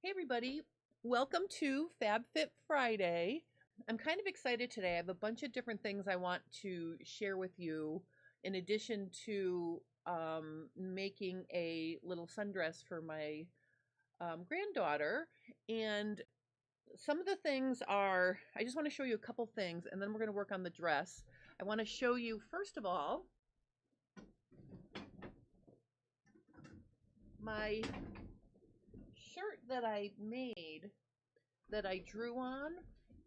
Hey everybody, welcome to Fab Fit Friday. I'm kind of excited today. I have a bunch of different things I want to share with you in addition to making a little sundress for my granddaughter. And some of the things are, I just want to show you a couple things and then we're going to work on the dress. I want to show you, first of all, my shirt that I made, that I drew on.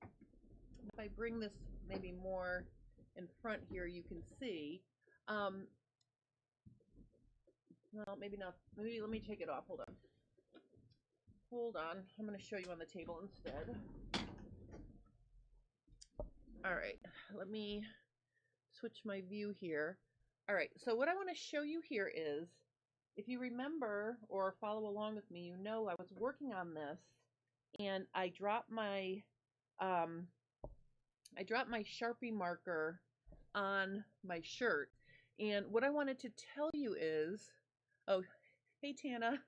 If I bring this maybe more in front here, you can see. Well, maybe not. Maybe let me take it off. Hold on. Hold on. I'm going to show you on the table instead. All right. Let me switch my view here. All right. So what I want to show you here is, if you remember or follow along with me, you know I was working on this and I dropped my Sharpie marker on my shirt. And what I wanted to tell you is, oh, hey Tana,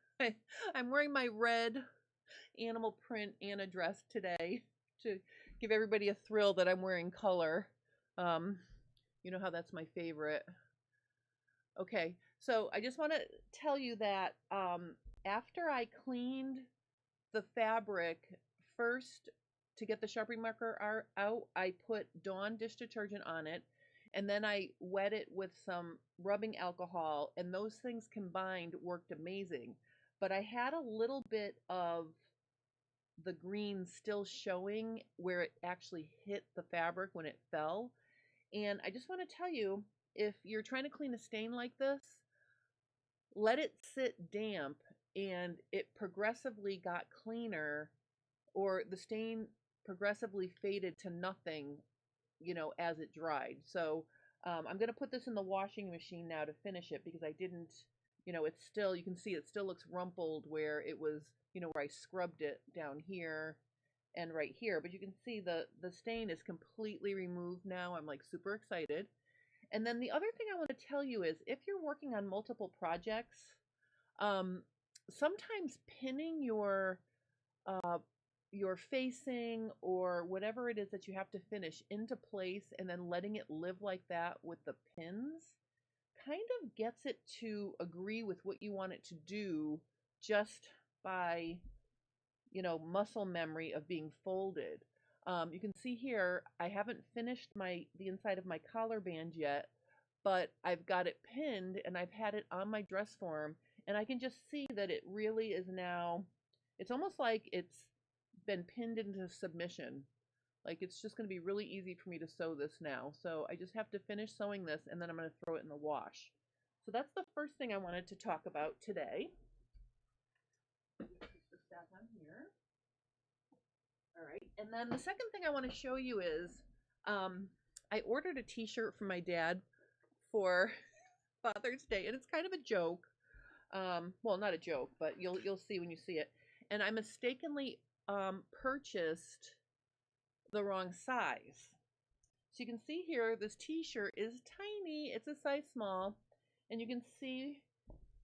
I'm wearing my red animal print Anna dress today to give everybody a thrill that I'm wearing color. You know how that's my favorite. Okay, so I just want to tell you that after I cleaned the fabric first to get the Sharpie marker out, I put Dawn dish detergent on it, and then I wet it with some rubbing alcohol, and those things combined worked amazing. But I had a little bit of the green still showing where it actually hit the fabric when it fell. And I just want to tell you, if you're trying to clean a stain like this, let it sit damp, and it progressively got cleaner, or the stain progressively faded to nothing, as it dried. So I'm going to put this in the washing machine now to finish it, because I didn't, it's still, you can see it still looks rumpled where it was, where I scrubbed it down here and right here. But you can see the stain is completely removed now. I'm like super excited. And then the other thing I want to tell you is, if you're working on multiple projects, sometimes pinning your facing or whatever it is that you have to finish into place and then letting it live like that with the pins kind of gets it to agree with what you want it to do, just by, muscle memory of being folded. You can see here, I haven't finished the inside of my collar band yet, but I've got it pinned and I've had it on my dress form, and I can just see that it really is now, it's almost like it's been pinned into submission. Like, it's just going to be really easy for me to sew this now. So I just have to finish sewing this, and then I'm going to throw it in the wash. So that's the first thing I wanted to talk about today. Put this back on here. All right, and then the second thing I want to show you is, I ordered a t-shirt from my dad for Father's Day, and it's kind of a joke. Well, not a joke, but you'll see when you see it. And I mistakenly purchased the wrong size. So you can see here, this t-shirt is tiny. It's a size small, and you can see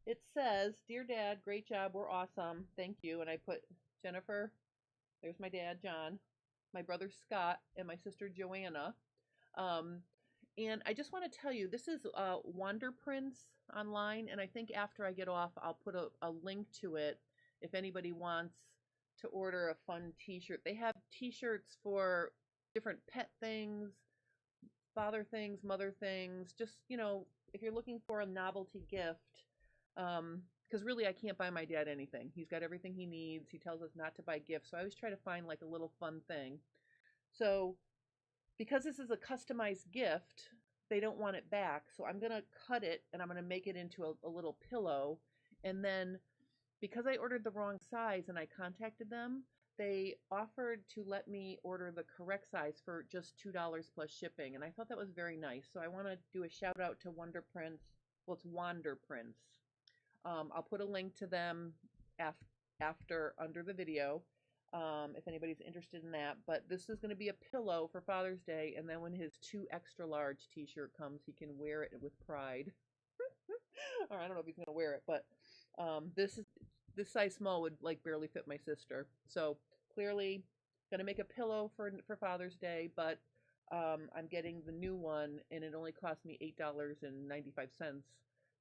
it says, "Dear Dad, great job, we're awesome, thank you." And I put Jennifer, there's my dad, John, my brother Scott, and my sister Joanna. And I just want to tell you, this is Wander Prints online, and I think after I get off, I'll put a link to it if anybody wants to order a fun t-shirt. They have t-shirts for different pet things, father things, mother things, just, if you're looking for a novelty gift, because really I can't buy my dad anything. He's got everything he needs. He tells us not to buy gifts, so I always try to find like a little fun thing. So because this is a customized gift, they don't want it back, so I'm going to cut it and I'm going to make it into a little pillow. And then, because I ordered the wrong size and I contacted them, they offered to let me order the correct size for just $2 plus shipping, and I thought that was very nice. So I want to do a shout out to Wonder Prints. Well, it's Wander Prints. I'll put a link to them after under the video, if anybody's interested in that. But this is going to be a pillow for Father's Day, and then when his 2 extra large t-shirt comes, he can wear it with pride. Or I don't know if he's going to wear it, but this is this size small would like barely fit my sister. So clearly gonna make a pillow for Father's Day, but I'm getting the new one, and it only cost me $8.95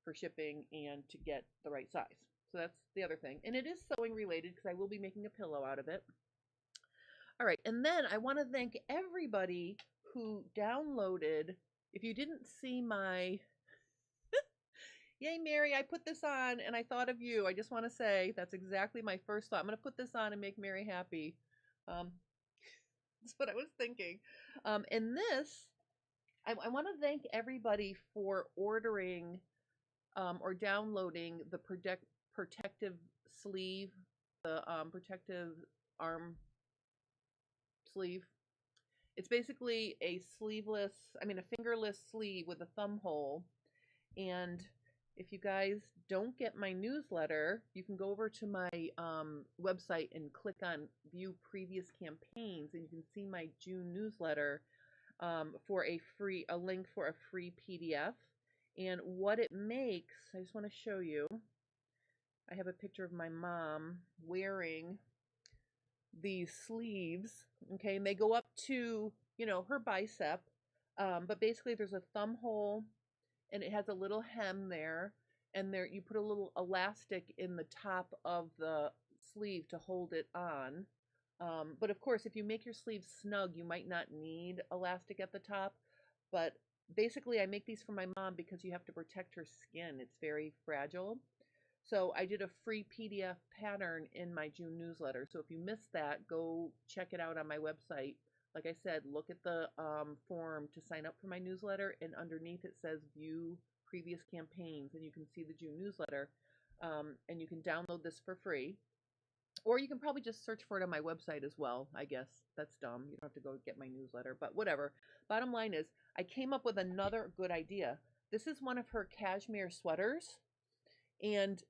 for shipping and to get the right size. So that's the other thing. And it is sewing related because I will be making a pillow out of it. All right, and then I want to thank everybody who downloaded. If you didn't see my Yay, Mary, I put this on and I thought of you. I just want to say that's exactly my first thought. I'm going to put this on and make Mary happy. That's what I was thinking. And this, I want to thank everybody for ordering or downloading the protective sleeve, the protective arm sleeve. It's basically a fingerless sleeve with a thumb hole. And if you guys don't get my newsletter, you can go over to my website and click on View Previous Campaigns, and you can see my June newsletter for a link for a free PDF. And what it makes, I just want to show you. I have a picture of my mom wearing these sleeves, okay, and they go up to, her bicep, but basically there's a thumb hole, and it has a little hem there, and there you put a little elastic in the top of the sleeve to hold it on. But of course, if you make your sleeves snug, you might not need elastic at the top. But basically, I make these for my mom because you have to protect her skin. It's very fragile. So I did a free PDF pattern in my June newsletter. So if you missed that, go check it out on my website. Like I said, look at the form to sign up for my newsletter, and underneath it says View Previous Campaigns, and you can see the June newsletter, and you can download this for free. Or you can probably just search for it on my website as well. I guess that's dumb. You don't have to go get my newsletter, but whatever. Bottom line is, I came up with another good idea. This is one of her cashmere sweaters, and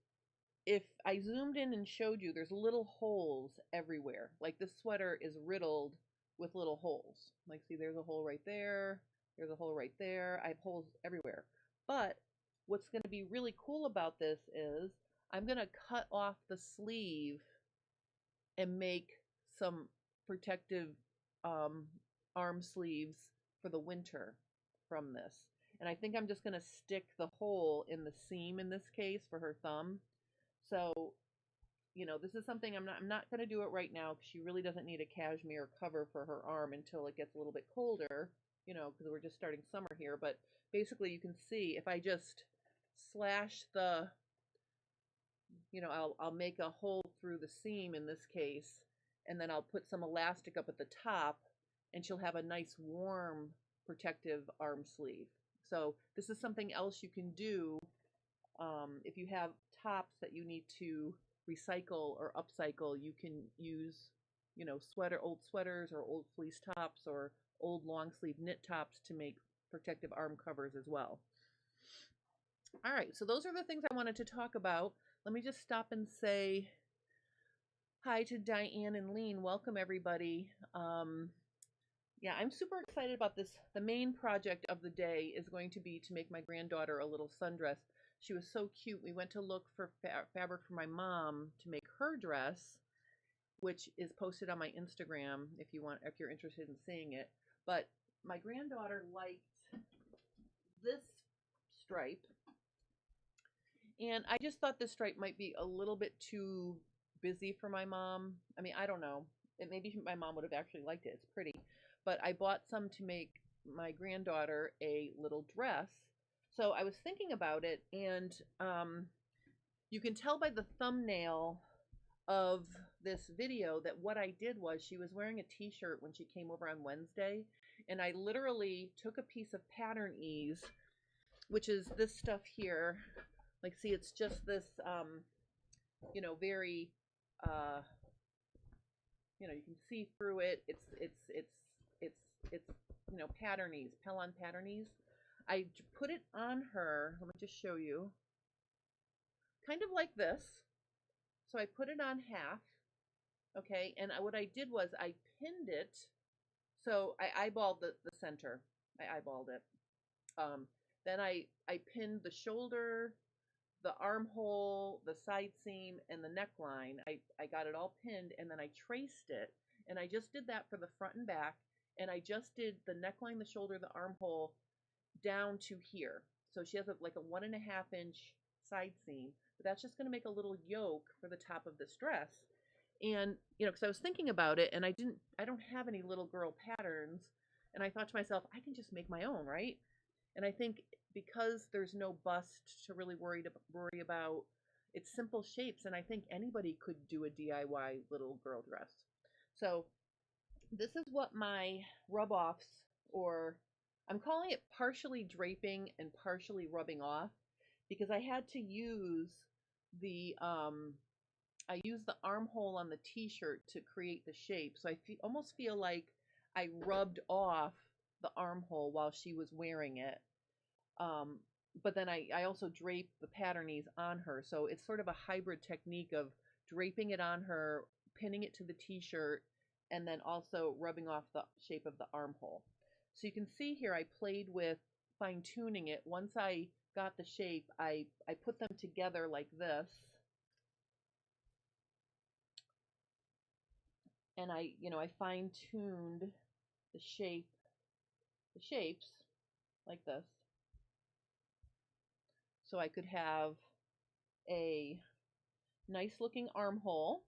if I zoomed in and showed you, there's little holes everywhere. Like, this sweater is riddled with little holes. Like, see, there's a hole right there. There's a hole right there. I have holes everywhere. But what's going to be really cool about this is I'm going to cut off the sleeve and make some protective arm sleeves for the winter from this. And I think I'm just going to stick the hole in the seam in this case for her thumb. So, this is something I'm not going to do it right now because she really doesn't need a cashmere cover for her arm until it gets a little bit colder, because we're just starting summer here. But basically, you can see if I just slash the, I'll make a hole through the seam in this case, and then I'll put some elastic up at the top, and she'll have a nice warm protective arm sleeve. So this is something else you can do if you have tops that you need to recycle or upcycle. You can use, old sweaters or old fleece tops or old long sleeve knit tops to make protective arm covers as well. All right, so those are the things I wanted to talk about. Let me just stop and say hi to Diane and Lean. Welcome, everybody. Yeah, I'm super excited about this. The main project of the day is going to be to make my granddaughter a little sundress. She was so cute. We went to look for fabric for my mom to make her dress, which is posted on my Instagram if you're interested in seeing it. But my granddaughter liked this stripe, and I just thought this stripe might be a little bit too busy for my mom. I mean, I don't know. Maybe my mom would have actually liked it. It's pretty. But I bought some to make my granddaughter a little dress. So I was thinking about it, and you can tell by the thumbnail of this video that what I did was she was wearing a t-shirt when she came over on Wednesday, and I literally took a piece of pattern ease, which is this stuff here. Like, see, it's just this, very, you can see through it. It's pattern ease, Pellon pattern ease. I put it on her. Let me just show you. Kind of like this. So I put it on half. Okay, and what I did was I pinned it. So I eyeballed the center. I eyeballed it. Then I pinned the shoulder, the armhole, the side seam, and the neckline. I got it all pinned, and then I traced it. And I just did that for the front and back. And I just did the neckline, the shoulder, the armhole down to here. So she has like a 1.5-inch side seam, but that's just going to make a little yoke for the top of this dress. And, you know, because I was thinking about it, and I don't have any little girl patterns, and I thought to myself, I can just make my own, right? And I think because there's no bust to really worry about, it's simple shapes, and I think anybody could do a DIY little girl dress. So this is what my rub-offs, or I'm calling it partially draping and partially rubbing off, because I had to use the I used the armhole on the t-shirt to create the shape. So I almost feel like I rubbed off the armhole while she was wearing it. But then I also draped the patternies on her. So it's sort of a hybrid technique of draping it on her, pinning it to the t-shirt, and then also rubbing off the shape of the armhole. So you can see here I played with fine-tuning it. Once I got the shape, I put them together like this. And I fine-tuned the shapes like this. So I could have a nice looking armhole,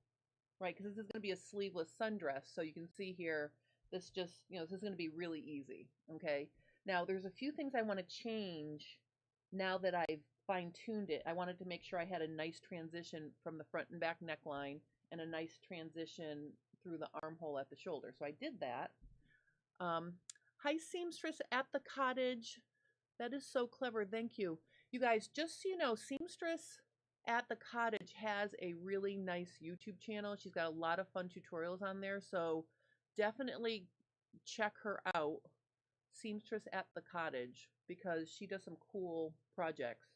right? Because this is going to be a sleeveless sundress. So you can see here, this just, this is going to be really easy. Okay. Now there's a few things I want to change now that I've fine-tuned it. I wanted to make sure I had a nice transition from the front and back neckline and a nice transition through the armhole at the shoulder. So I did that. Hi, seamstress at the cottage. That is so clever. Thank you. You guys, just so you know, seamstress at the cottage has a really nice YouTube channel. She's got a lot of fun tutorials on there. So definitely check her out, seamstress at the cottage, because she does some cool projects.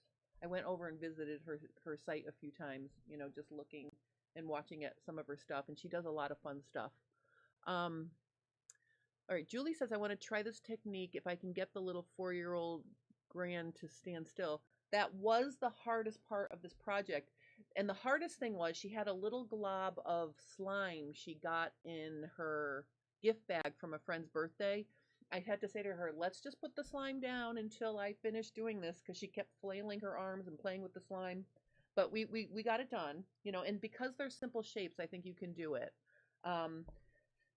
I went over and visited her site a few times, just looking and watching at some of her stuff, and she does a lot of fun stuff. All right, Julie says, I want to try this technique if I can get the little 4-year-old Grand to stand still. That was the hardest part of this project. And the hardest thing was she had a little glob of slime she got in her gift bag from a friend's birthday. I had to say to her, let's just put the slime down until I finish doing this, because she kept flailing her arms and playing with the slime. But we got it done, and because they're simple shapes, I think you can do it.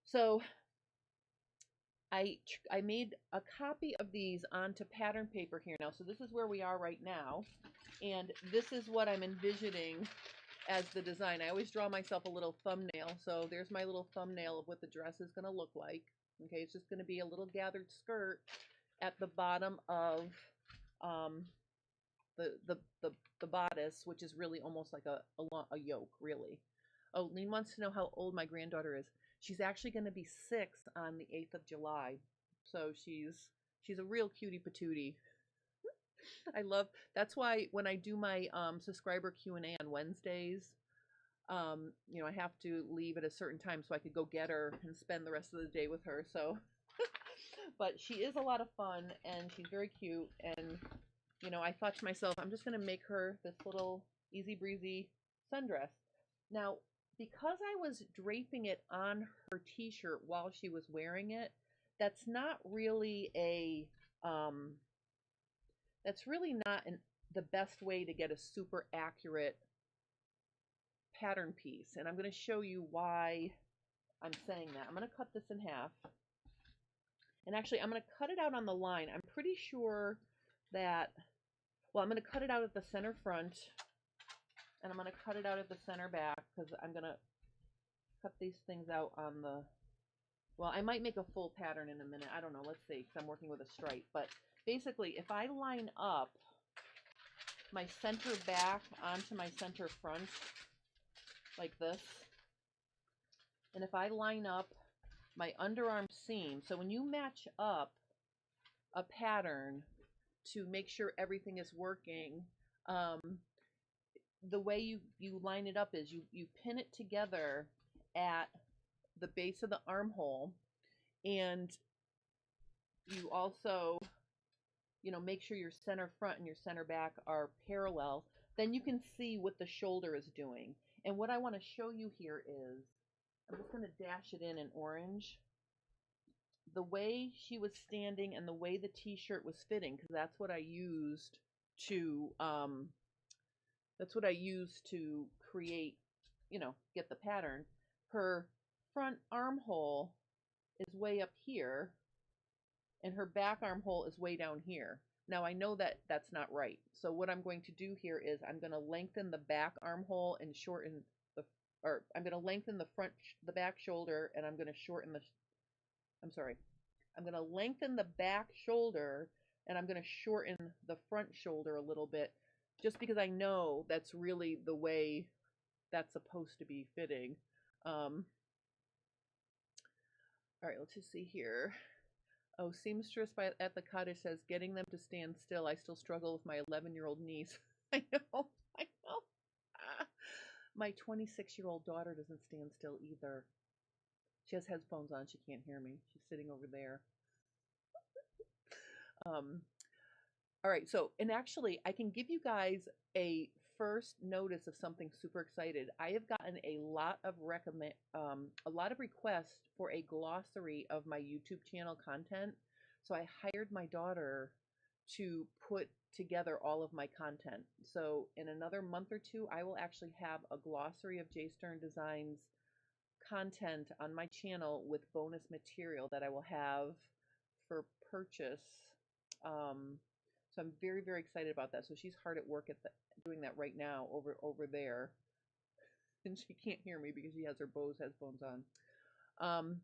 So I made a copy of these onto pattern paper here now. So this is where we are right now. And this is what I'm envisioning as the design. I always draw myself a little thumbnail. So there's my little thumbnail of what the dress is going to look like. Okay, it's just going to be a little gathered skirt at the bottom of the bodice, which is really almost like a yoke, really. Oh, Lean wants to know how old my granddaughter is. She's actually going to be 6 on the 8th of July. So she's a real cutie patootie. That's why when I do my subscriber Q&A on Wednesdays, I have to leave at a certain time so I could go get her and spend the rest of the day with her. So, but she is a lot of fun, and she's very cute. And, I thought to myself, I'm just going to make her this little easy breezy sundress. Now, because I was draping it on her t-shirt while she was wearing it, that's really not the best way to get a super accurate pattern piece. And I'm going to show you why I'm saying that. I'm going to cut this in half. And actually, I'm going to cut it out on the line. I'm pretty sure that, I'm going to cut it out at the center front, and I'm going to cut it out at the center back, because I'm going to cut these things out on the, I might make a full pattern in a minute. I don't know. Let's see, because I'm working with a stripe. But basically, if I line up my center back onto my center front like this, and if I line up my underarm seam, so when you match up a pattern to make sure everything is working, the way you line it up is you pin it together at the base of the armhole, and you also make sure your center front and your center back are parallel. then you can see what the shoulder is doing. And what I want to show you here is, I'm just going to dash it in orange. The way she was standing and the way the t-shirt was fitting, because that's what I used to create, get the pattern. Her front armhole is way up here and her back armhole is way down here. Now I know that that's not right. So what I'm going to do here is I'm going to lengthen the back armhole and shorten I'm going to lengthen the back shoulder, and I'm going to shorten I'm going to lengthen the back shoulder and I'm going to shorten the front shoulder a little bit, just because I know that's really the way that's supposed to be fitting. All right, let's just see here. Oh, seamstress at the cottage says, getting them to stand still. I still struggle with my 11-year-old niece. I know. My 26-year-old daughter doesn't stand still either. She has headphones on. She can't hear me. She's sitting over there. All right, so, and actually, I can give you guys a first notice of something super excited. I have gotten a lot of requests for a glossary of my YouTube channel content. So I hired my daughter to put together all of my content. So in another month or two, I will actually have a glossary of J Stern Designs content on my channel with bonus material that I will have for purchase. So I'm very, very excited about that. So she's hard at work at doing that right now over there. And she can't hear me because she has her Bose headphones on.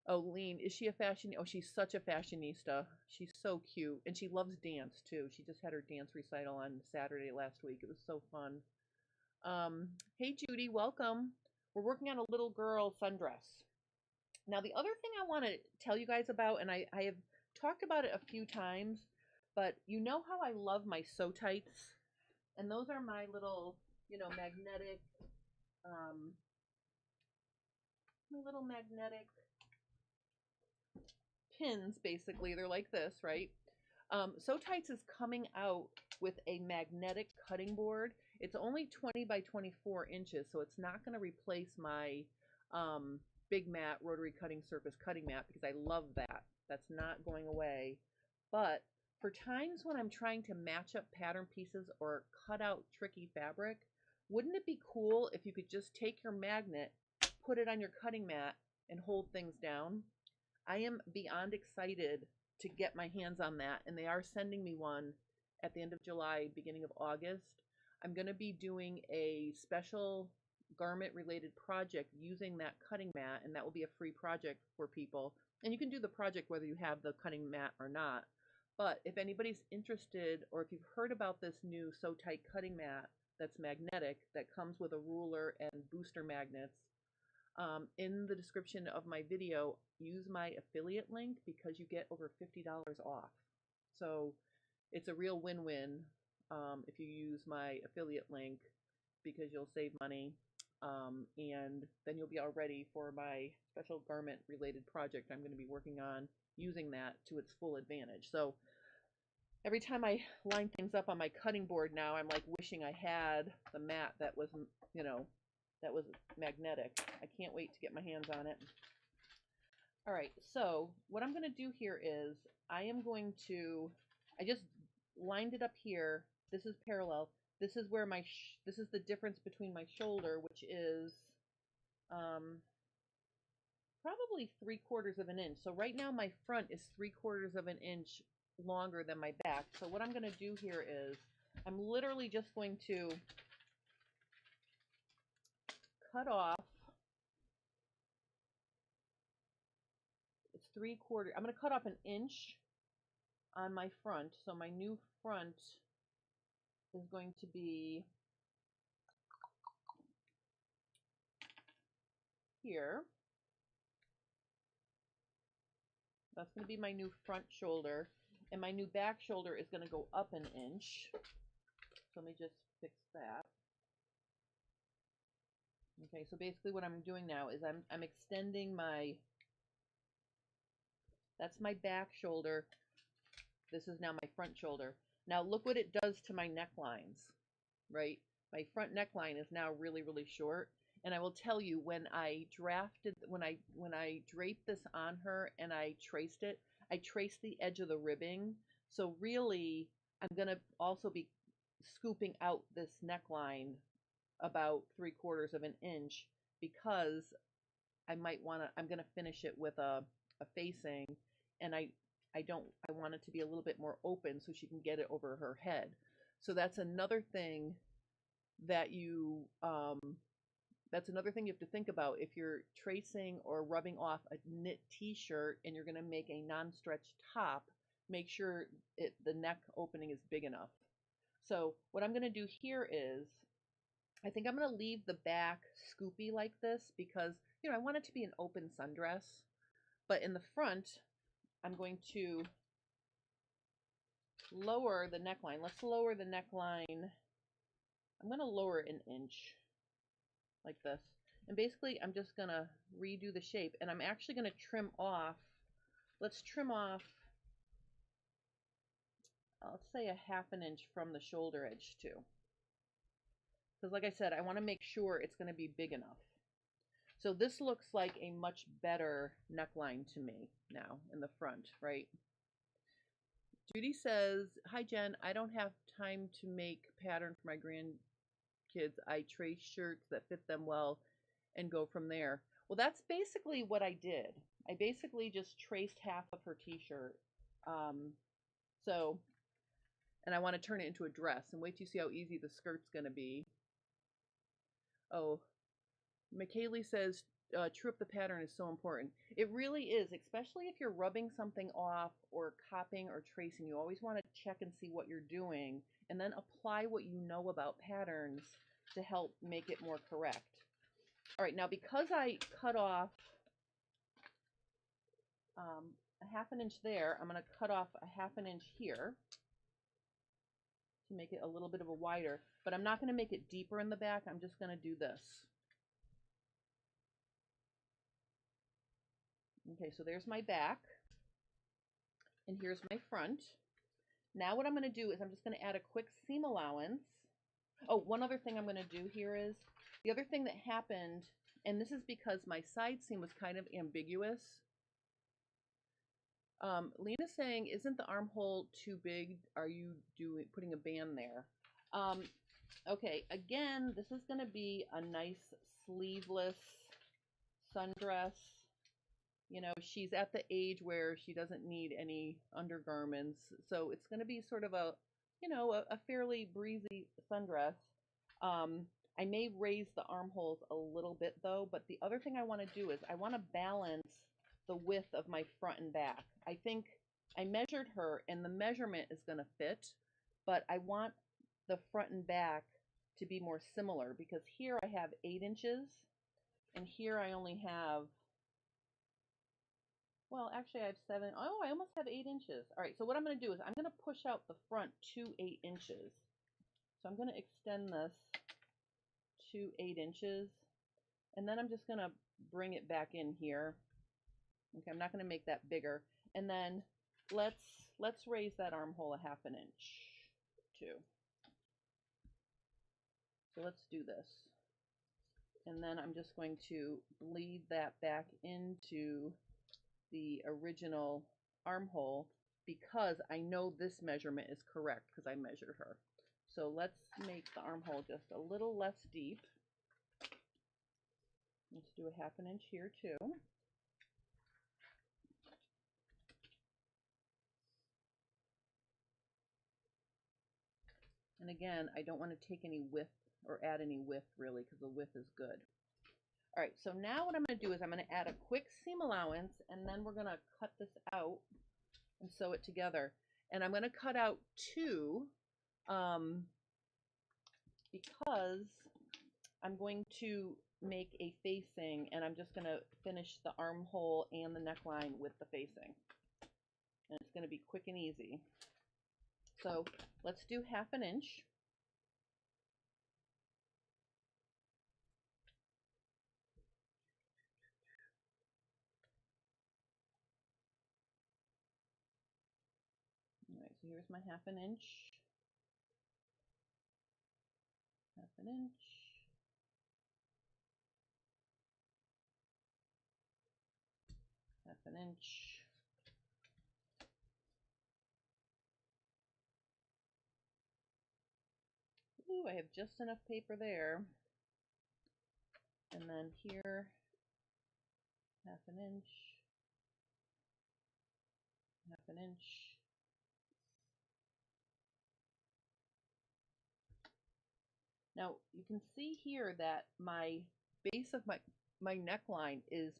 Oh, Lean, is she a fashion? Oh, she's such a fashionista. She's so cute. And she loves dance, too. She just had her dance recital on Saturday last week. It was so fun. Hey, Judy, welcome. We're working on a little girl sundress. Now, the other thing I want to tell you guys about, and I have talked about it a few times, but you know how I love my sew tights? And those are my little, magnetic, pins, basically. They're like this, right? Sew Tights is coming out with a magnetic cutting board. It's only 20 by 24 inches, so it's not going to replace my big mat rotary cutting surface cutting mat, because I love that. That's not going away. But for times when I'm trying to match up pattern pieces or cut out tricky fabric, wouldn't it be cool if you could just take your magnet, put it on your cutting mat, and hold things down? I am beyond excited to get my hands on that, and they are sending me one at the end of July, beginning of August. I'm going to be doing a special garment-related project using that cutting mat, and that will be a free project for people. And you can do the project whether you have the cutting mat or not. But if anybody's interested, or if you've heard about this new Sew Tight cutting mat that's magnetic, that comes with a ruler and booster magnets, in the description of my video, use my affiliate link, because you get over $50 off. So it's a real win-win if you use my affiliate link, because you'll save money, and then you'll be all ready for my special garment-related project I'm going to be working on, using that to its full advantage. So every time I line things up on my cutting board now, I'm like wishing I had the mat that was, that was magnetic. I can't wait to get my hands on it. All right, so what I'm going to do here is I just lined it up here. This is parallel. This is where this is the difference between my shoulder, which is probably 3/4 of an inch. So right now my front is 3/4 of an inch longer than my back. So what I'm going to do here is I'm literally just going to cut off, it's 3/4. I'm going to cut off an inch on my front. So my new front is going to be here. That's going to be my new front shoulder. And my new back shoulder is going to go up an inch. So let me just fix that. Okay, so basically what I'm doing now is I'm extending that's my back shoulder. This is now my front shoulder. Now look what it does to my necklines. right? My front neckline is now really, really short. And I will tell you, when I draped this on her and I traced it, I traced the edge of the ribbing. So really, I'm gonna also be scooping out this neckline about 3/4 of an inch because I'm gonna finish it with a facing, and I want it to be a little bit more open so she can get it over her head. So that you that's another thing you have to think about if you're tracing or rubbing off a knit t-shirt and you're going to make a non-stretch top. Make sure the neck opening is big enough. So what I'm going to do here is, I think I'm going to leave the back scoopy like this because, I want it to be an open sundress. But in the front, I'm going to lower the neckline. Let's lower the neckline. I'm going to lower it an inch like this. And basically, I'm just going to redo the shape. And I'm actually going to trim off. Let's trim off, let's say, a 1/2 inch from the shoulder edge too. Because like I said, I want to make sure it's going to be big enough. So this looks like a much better neckline to me now in the front, right? Judy says, hi Jen, I don't have time to make pattern for my grandkids. I trace shirts that fit them well and go from there. Well, that's basically what I did. I basically just traced half of her t-shirt. And I want to turn it into a dress. And wait till you see how easy the skirt's going to be. Oh, McKaylee says, true up the pattern is so important. It really is, especially if you're rubbing something off or copying or tracing. You always want to check and see what you're doing and then apply what you know about patterns to help make it more correct. All right, now because I cut off a 1/2 inch there, I'm going to cut off a 1/2 inch here to make it a little bit of a wider, but I'm not going to make it deeper in the back. I'm just going to do this. Okay, so there's my back, and here's my front. Now what I'm going to do is I'm just going to add a quick seam allowance. Oh, one other thing I'm going to do here is, the other thing that happened, and this is because my side seam was kind of ambiguous. Lena's saying, isn't the armhole too big? Are you putting a band there? Okay, again, this is going to be a nice sleeveless sundress. She's at the age where she doesn't need any undergarments. So it's going to be sort of a fairly breezy sundress. I may raise the armholes a little bit though, but the other thing I want to do is I want to balance the width of my front and back. I think I measured her and the measurement is going to fit, but I want the front and back to be more similar because here I have 8 inches and here I only have, well, actually I have 7. Oh, I almost have 8 inches. All right, so what I'm going to do is I'm going to push out the front to 8 inches. So I'm going to extend this to 8 inches, and then I'm just going to bring it back in here. Okay, I'm not going to make that bigger. And then let's raise that armhole a 1/2 inch too. So let's do this. And then I'm just going to bleed that back into the original armhole because I know this measurement is correct because I measured her. So let's make the armhole just a little less deep. Let's do a 1/2 inch here too. And again, I don't want to take any width or add any width really because the width is good. All right, so now what I'm going to do is I'm going to add a quick seam allowance and then we're going to cut this out and sew it together. And I'm going to cut out 2 because I'm going to make a facing and I'm just going to finish the armhole and the neckline with the facing. And it's going to be quick and easy. So let's do 1/2 inch. All right, so here's my 1/2 inch. 1/2 inch. Half an inch. Ooh, I have just enough paper there. And then here, 1/2 inch, 1/2 inch. Now you can see here that my base of my neckline is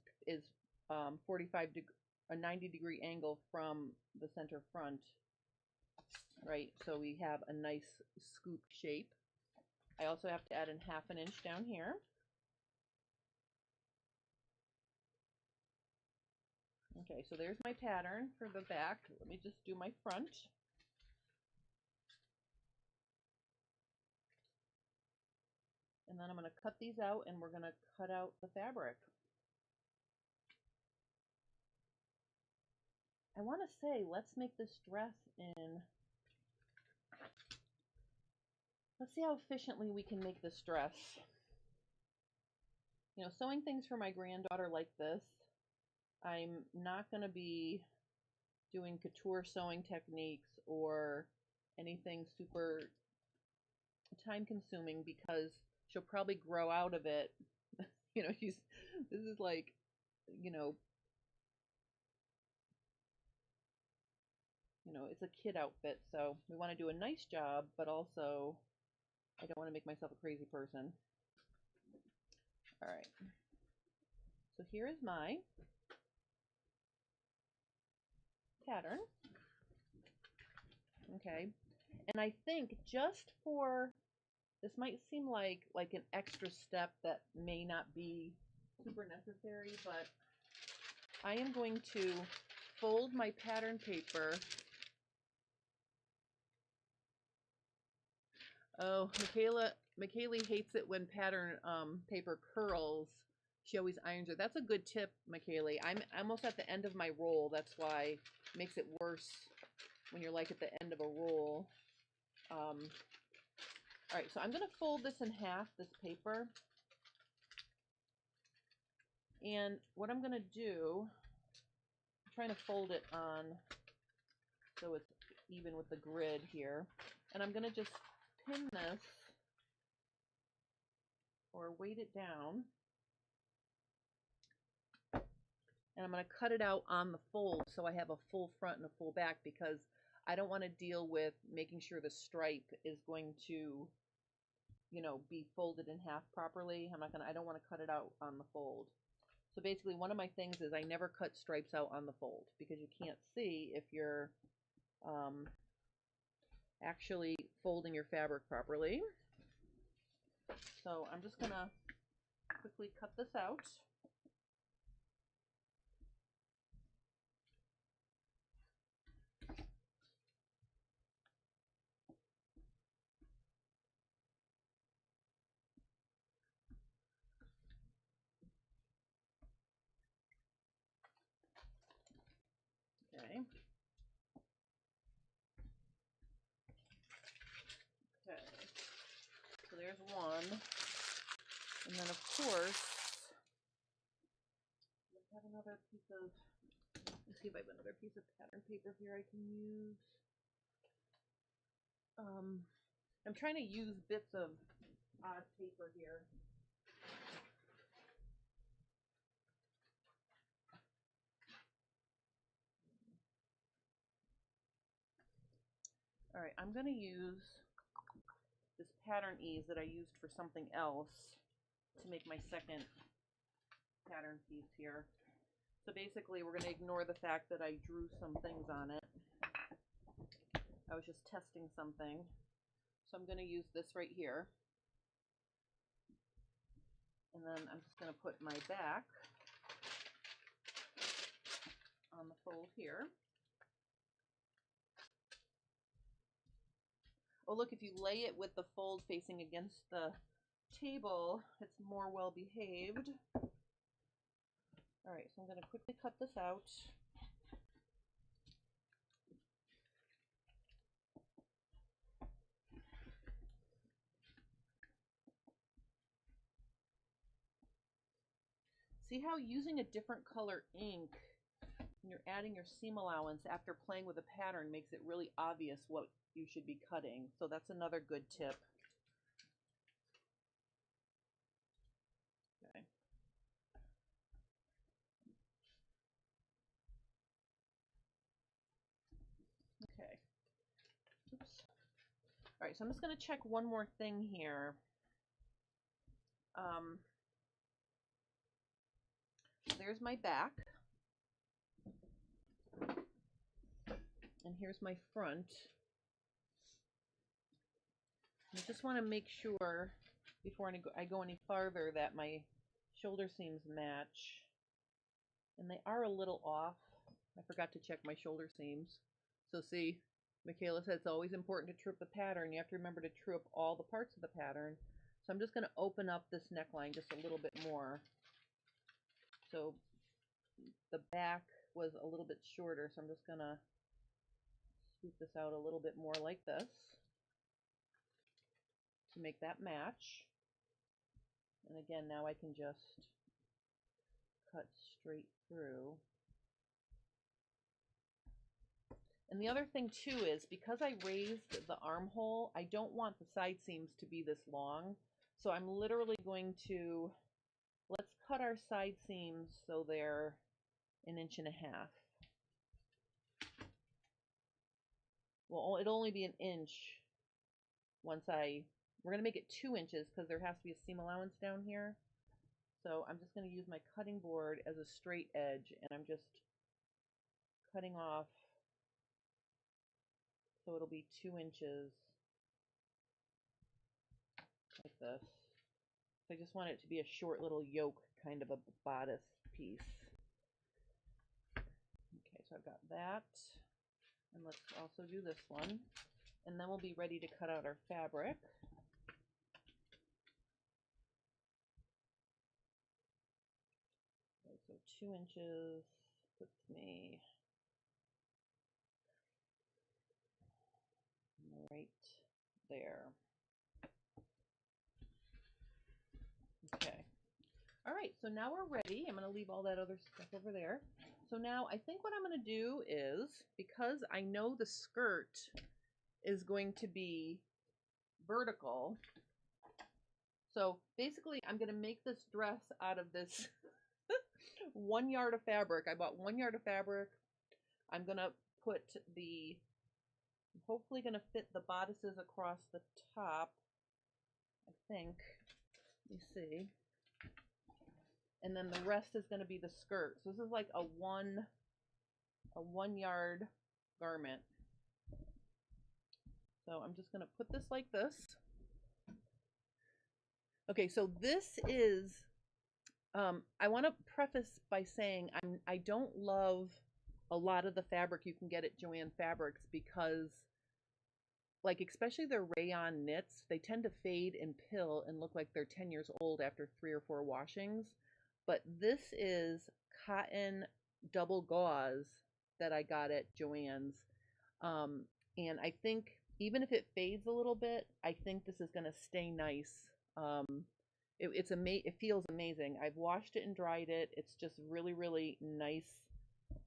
90-degree angle from the center front, right? So we have a nice scoop shape. I also have to add in 1/2 inch down here. Okay, so there's my pattern for the back. Let me just do my front. And then I'm going to cut these out and we're going to cut out the fabric. I want to say, let's make this dress in, let's see how efficiently we can make this dress. You know, sewing things for my granddaughter like this, I'm not going to be doing couture sewing techniques or anything super time consuming because she'll probably grow out of it. You know, this is like, you know, it's a kid outfit, so we want to do a nice job, but also I don't want to make myself a crazy person. All right. So here is my pattern. Okay. And I think just for, this might seem like an extra step that may not be super necessary, but I am going to fold my pattern paper. Oh, McKaylee hates it when pattern paper curls. She always irons it. That's a good tip, McKaylee. I'm almost at the end of my roll. That's why it makes it worse when you're like at the end of a roll. All right, so I'm going to fold this in half, this paper. And what I'm going to do, I'm trying to fold it on so it's even with the grid here. And I'm going to just pin this or weight it down. And I'm going to cut it out on the fold so I have a full front and a full back because I don't want to deal with making sure the stripe is going to, you know, be folded in half properly. I don't want to cut it out on the fold. So basically one of my things is I never cut stripes out on the fold because you can't see if you're actually folding your fabric properly. So I'm just going to quickly cut this out. Okay. Okay. So there's one. And then of course, I have another piece of, let's see if I have another piece of pattern paper here I can use. I'm trying to use bits of odd paper here. All right, I'm going to use this pattern ease that I used for something else to make my second pattern piece here. So basically we're going to ignore the fact that I drew some things on it. I was just testing something. So I'm going to use this right here. And then I'm just going to put my back on the fold here. Oh, look, if you lay it with the fold facing against the table, it's more well behaved. All right, so I'm going to quickly cut this out. See how using a different color ink when you're adding your seam allowance after playing with a pattern makes it really obvious what you should be cutting. So that's another good tip. Okay. Okay. Oops. All right, so I'm just going to check one more thing here. There's my back. And here's my front. I just want to make sure before I go any farther that my shoulder seams match. And they are a little off. I forgot to check my shoulder seams. So see, Michaela said it's always important to true up the pattern. You have to remember to true up all the parts of the pattern. So I'm just going to open up this neckline just a little bit more. So the back was a little bit shorter, so I'm just going to scoop this out a little bit more like this to make that match. And again, now I can just cut straight through. And the other thing too is because I raised the armhole, I don't want the side seams to be this long. So I'm literally going to, let's cut our side seams so they're 1.5 inches. Well, it'll only be 1 inch once we're going to make it 2 inches because there has to be a seam allowance down here. So I'm just going to use my cutting board as a straight edge, and I'm just cutting off so it'll be 2 inches like this. So I just want it to be a short little yoke kind of a bodice piece. Okay, so I've got that. And let's also do this one. And then we'll be ready to cut out our fabric. Okay, so 2 inches puts me right there. Okay. All right, so now we're ready. I'm going to leave all that other stuff over there. So now I think what I'm going to do is, because I know the skirt is going to be vertical, so basically I'm going to make this dress out of this 1 yard of fabric. I bought 1 yard of fabric. I'm going to put hopefully going to fit the bodices across the top, I think. Let me see. And then the rest is going to be the skirt. So this is like a one yard garment. So I'm just going to put this like this. Okay, so this is, I want to preface by saying I don't love a lot of the fabric you can get at Joann Fabrics because, like, especially their rayon knits, they tend to fade and pill and look like they're 10 years old after 3 or 4 washings. But this is cotton double gauze that I got at Joann's. And I think even if it fades a little bit, I think this is going to stay nice. It feels amazing. I've washed it and dried it. It's just really, really nice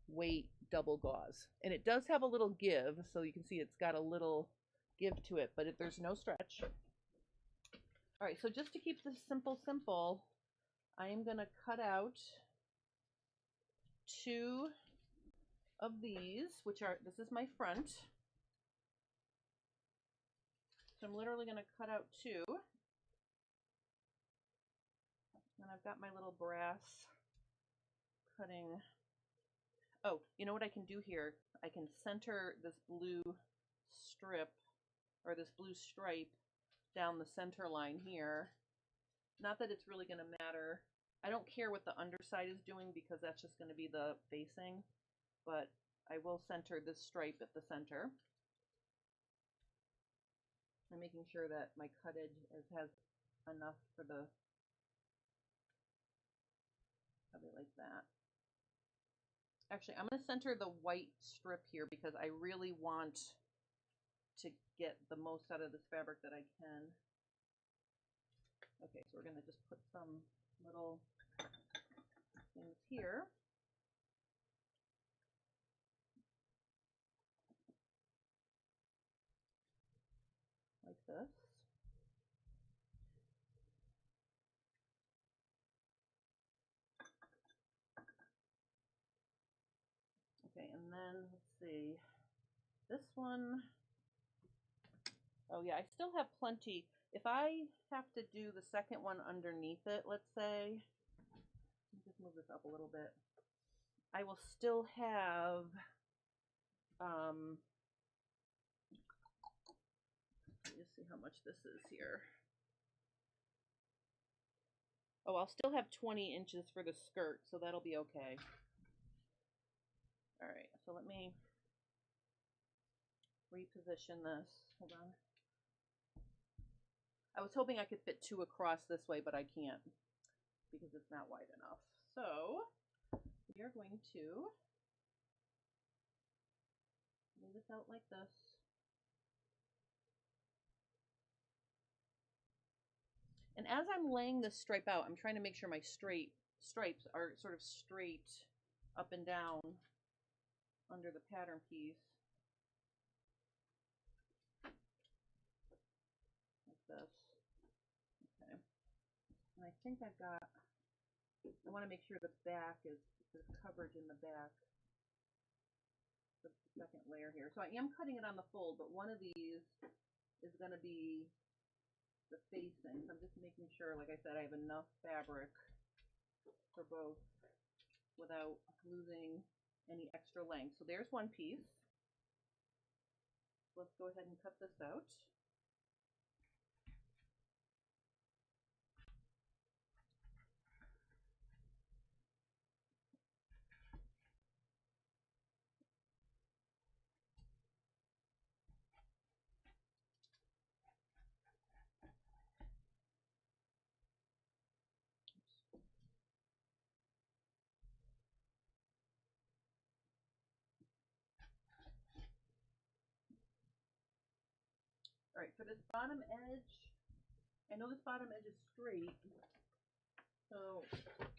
weight double gauze. And it does have a little give, so you can see it's got a little give to it, but there's no stretch. All right, so just to keep this simple, I am going to cut out 2 of these, this is my front. So I'm literally going to cut out 2. And I've got my little brass cutting. Oh, you know what I can do here? I can center this blue strip, or this blue stripe, down the center line here. Not that it's really going to matter. I don't care what the underside is doing because that's just going to be the facing, but I will center this stripe at the center. I'm making sure that my cut edge has enough for the, probably like that. Actually, I'm going to center the white strip here because I really want to get the most out of this fabric that I can. Okay, so we're going to just put some little things here. Like this. Okay, and then let's see. This one, oh yeah, I still have plenty. If I have to do the second one underneath it, let's say, let me just move this up a little bit. I will still have, let me just see how much this is here. Oh, I'll still have 20 inches for the skirt, so that'll be okay. All right, so let me reposition this. Hold on. I was hoping I could fit 2 across this way, but I can't because it's not wide enough. So we are going to lay this out like this. And as I'm laying this stripe out, I'm trying to make sure my stripes are sort of straight up and down under the pattern piece. Like this. Okay. And I think I want to make sure the back is, there's coverage in the back. The second layer here. So I am cutting it on the fold, but one of these is going to be the facing. So I'm just making sure, like I said, I have enough fabric for both without losing any extra length. So there's one piece. Let's go ahead and cut this out. All right, for this bottom edge, I know this bottom edge is straight, so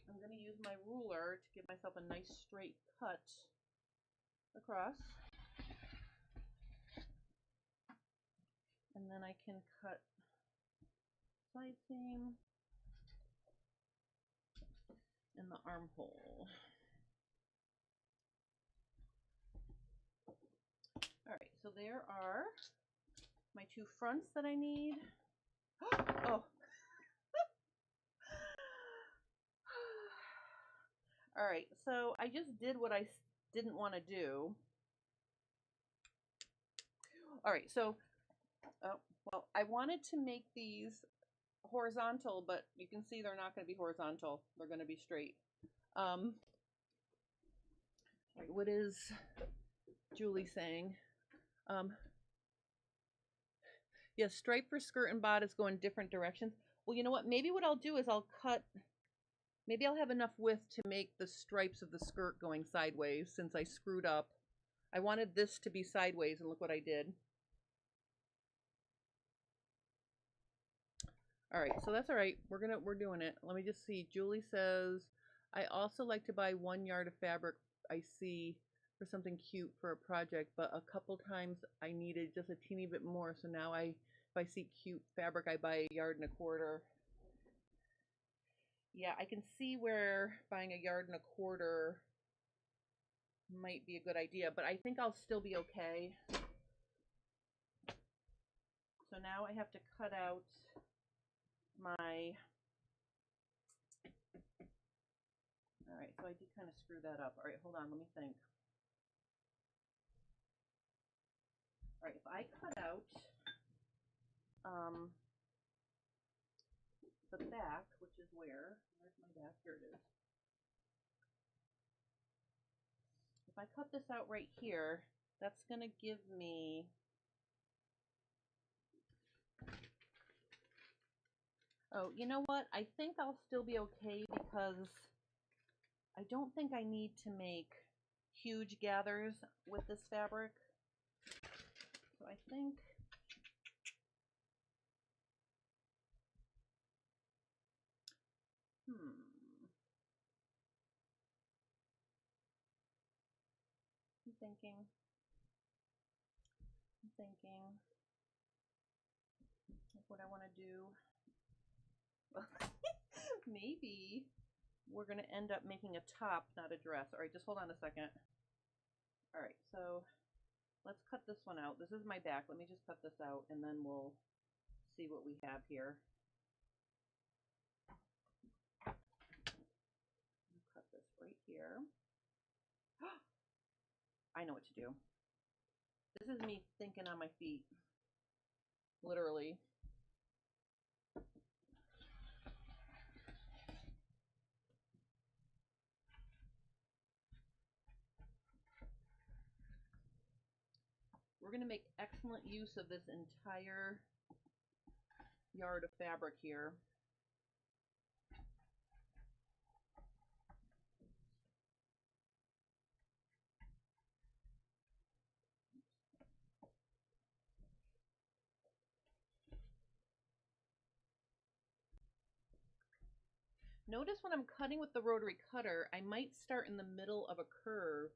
I'm going to use my ruler to give myself a nice straight cut across. And then I can cut side seam and the armhole. All right, so there are my 2 fronts that I need. Oh. All right, so I just did what I didn't want to do. All right, so, well, I wanted to make these horizontal, but you can see they're not going to be horizontal. They're going to be straight. Right, what is Julie saying? Yes, stripe for skirt and bodice go in different directions. Well, you know what? Maybe what I'll do is maybe I'll have enough width to make the stripes of the skirt going sideways since I screwed up. I wanted this to be sideways, and look what I did. All right, so that's all right. We're doing it. Let me just see. Julie says, I also like to buy 1 yard of fabric I see for something cute for a project, but a couple times I needed just a teeny bit more. So now if I see cute fabric, I buy 1.25 yards. Yeah, I can see where buying 1.25 yards might be a good idea, but I think I'll still be okay. So now I have to cut out my, all right, so I did kind of screw that up. All right, hold on, let me think. All right, if I cut out the back, which is where's my back? Here it is. If I cut this out right here, that's going to give me, oh, you know what? I think I'll still be okay because I don't think I need to make huge gathers with this fabric. So I think, thinking. I'm thinking what I want to do. Maybe we're going to end up making a top, not a dress. All right, just hold on a second. All right, so let's cut this one out. This is my back. Let me just cut this out, and then we'll see what we have here. Cut this right here. I know what to do. This is me thinking on my feet, literally. We're going to make excellent use of this entire yard of fabric here. Notice when I'm cutting with the rotary cutter, I might start in the middle of a curve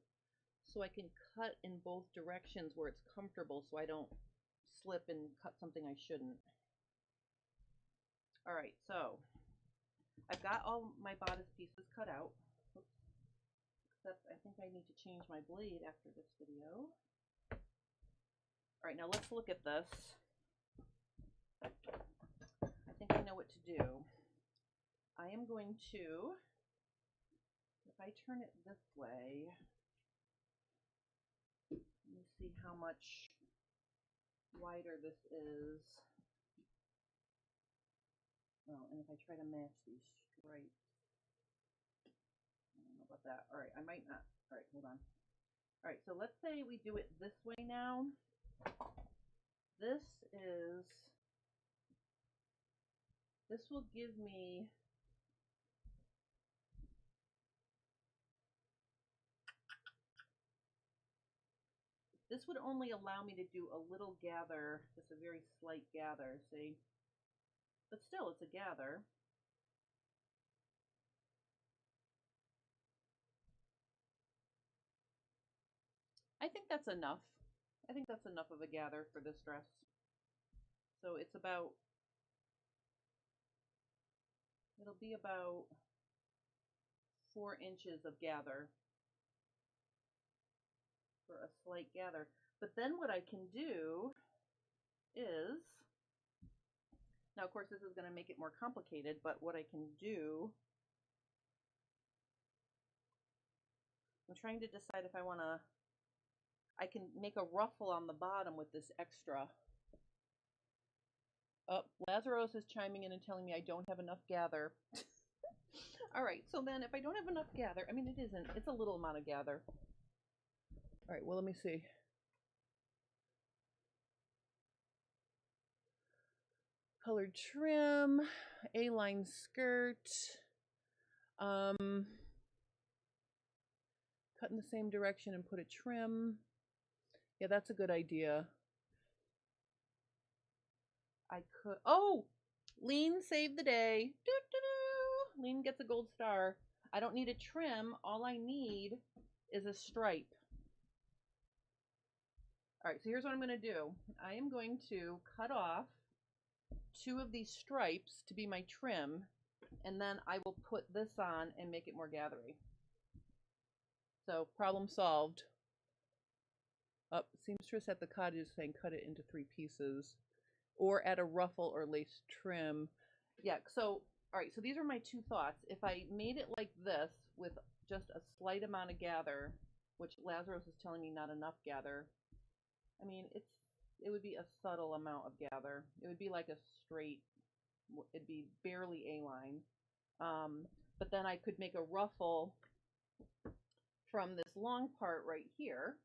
so I can cut in both directions where it's comfortable so I don't slip and cut something I shouldn't. All right, so I've got all my bodice pieces cut out. Oops. Except I think I need to change my blade after this video. All right, now let's look at this. I think I know what to do. I am going to, if I turn it this way, let me see how much wider this is. Oh, and if I try to match these stripes, I don't know about that. All right, I might not. All right, hold on. All right, so let's say we do it this way now. This will give me, this would only allow me to do a little gather, just a very slight gather, see? But still, it's a gather. I think that's enough. I think that's enough of a gather for this dress. So it's about, it'll be about 4 inches of gather for a slight gather. But then what I can do is, now of course this is going to make it more complicated, but what I can do, I'm trying to decide if I want to, I can make a ruffle on the bottom with this extra. Oh, Lazarus is chiming in and telling me I don't have enough gather. All right, so then if I don't have enough gather, I mean it isn't, it's a little amount of gather. All right, well let me see. Colored trim, A-line skirt, cut in the same direction and put a trim. Yeah, that's a good idea. I could, oh, Lean saved the day. Doo-doo-doo. Lean gets a gold star. I don't need a trim. All I need is a stripe. All right, so here's what I'm going to do. I am going to cut off 2 of these stripes to be my trim, and then I will put this on and make it more gathery. So problem solved. Up, seamstress at the cottage is saying cut it into 3 pieces, or add a ruffle or lace trim. Yeah, so all right, so these are my 2 thoughts. If I made it like this with just a slight amount of gather, which Lazarus is telling me not enough gather, I mean, it would be a subtle amount of gather. It would be like a straight, it'd be barely A-line. But then I could make a ruffle from this long part right here,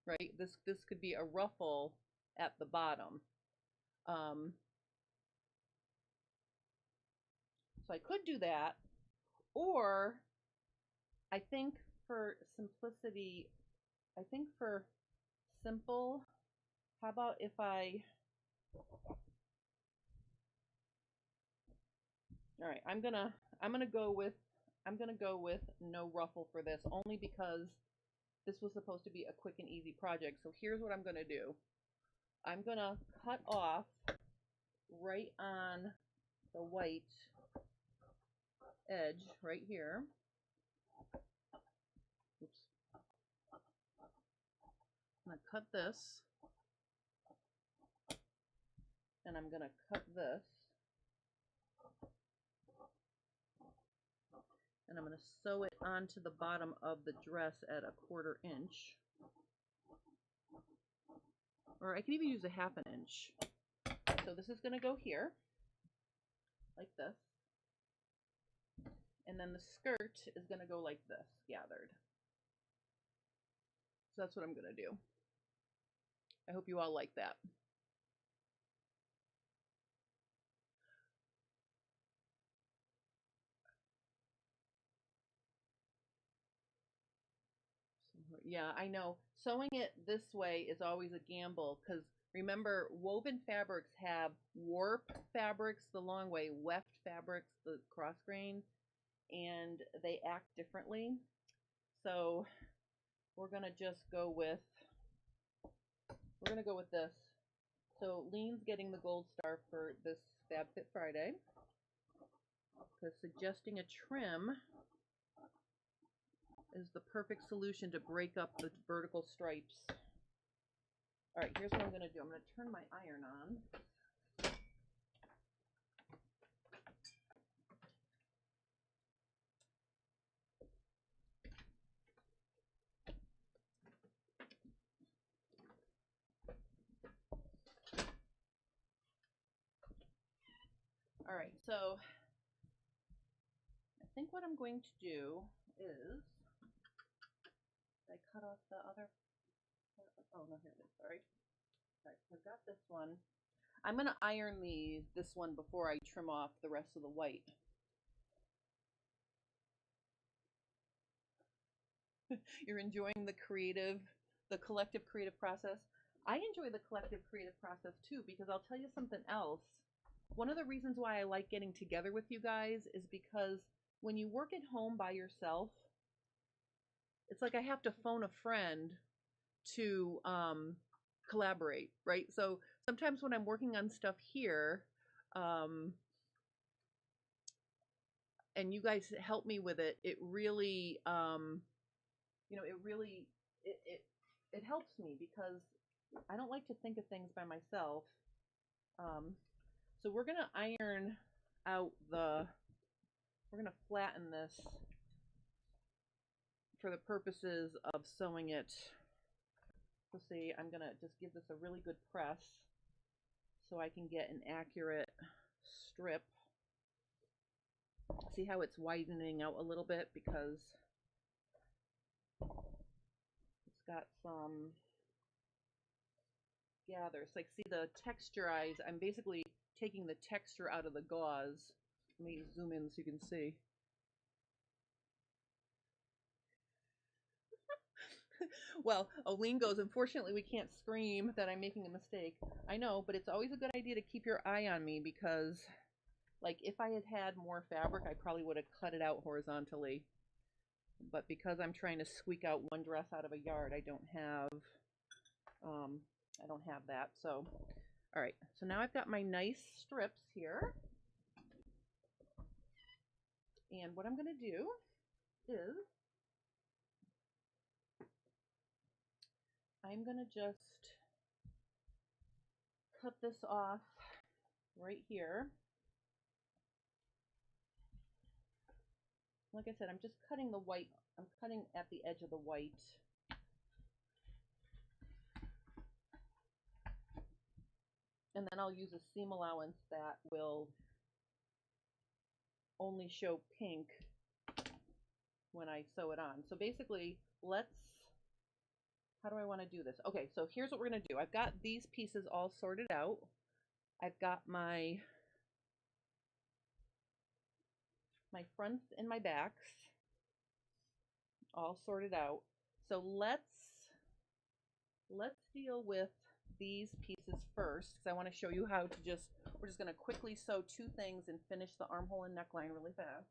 right? This could be a ruffle at the bottom. So I could do that, or I think for simplicity, I think for simple, how about if I, all right, I'm gonna go with no ruffle for this, only because this was supposed to be a quick and easy project. So here's what I'm going to do. I'm going to cut off right on the white edge right here. Oops. I'm going to cut this. And I'm going to cut this. And I'm going to sew it onto the bottom of the dress at 1/4 inch. Or I could even use 1/2 inch. So this is going to go here, like this. And then the skirt is going to go like this, gathered. So that's what I'm going to do. I hope you all like that. Yeah, I know. Sewing it this way is always a gamble because remember, woven fabrics have warp fabrics the long way, weft fabrics the cross grain, and they act differently. So we're gonna just go with this. So Lean's getting the gold star for this Fab Fit Friday because suggesting a trim is the perfect solution to break up the vertical stripes. All right, here's what I'm going to do. I'm going to turn my iron on. All right, so I think what I'm going to do is I cut off the other. Oh no, here it is. Sorry. All right, so I've got this one. I'm going to iron this one before I trim off the rest of the white. You're enjoying the collective creative process. I enjoy the collective creative process too, because I'll tell you something else. One of the reasons why I like getting together with you guys is because when you work at home by yourself, it's like I have to phone a friend to collaborate, right? So sometimes when I'm working on stuff here, and you guys help me with it, it really, you know, it helps me because I don't like to think of things by myself. So we're gonna iron out we're gonna flatten this for the purposes of sewing it. Let's see, I'm gonna just give this a really good press so I can get an accurate strip. See how it's widening out a little bit because it's got some gather. It's like, see the texturize, I'm basically taking the texture out of the gauze. Let me zoom in so you can see. Well, Oline goes, unfortunately we can't scream that I'm making a mistake. I know, but it's always a good idea to keep your eye on me because, like, if I had had more fabric, I probably would have cut it out horizontally. But because I'm trying to squeak out one dress out of a yard, I don't have that. So, all right. So now I've got my nice strips here. And what I'm going to do is I'm going to just cut this off right here. Like I said, I'm just cutting the white. I'm cutting at the edge of the white. And then I'll use a seam allowance that will only show pink when I sew it on. So basically, how do I want to do this? Okay, so here's what we're going to do. I've got these pieces all sorted out. I've got my fronts and my backs all sorted out. So let's deal with these pieces first because I want to show you how to we're just going to quickly sew two things and finish the armhole and neckline really fast.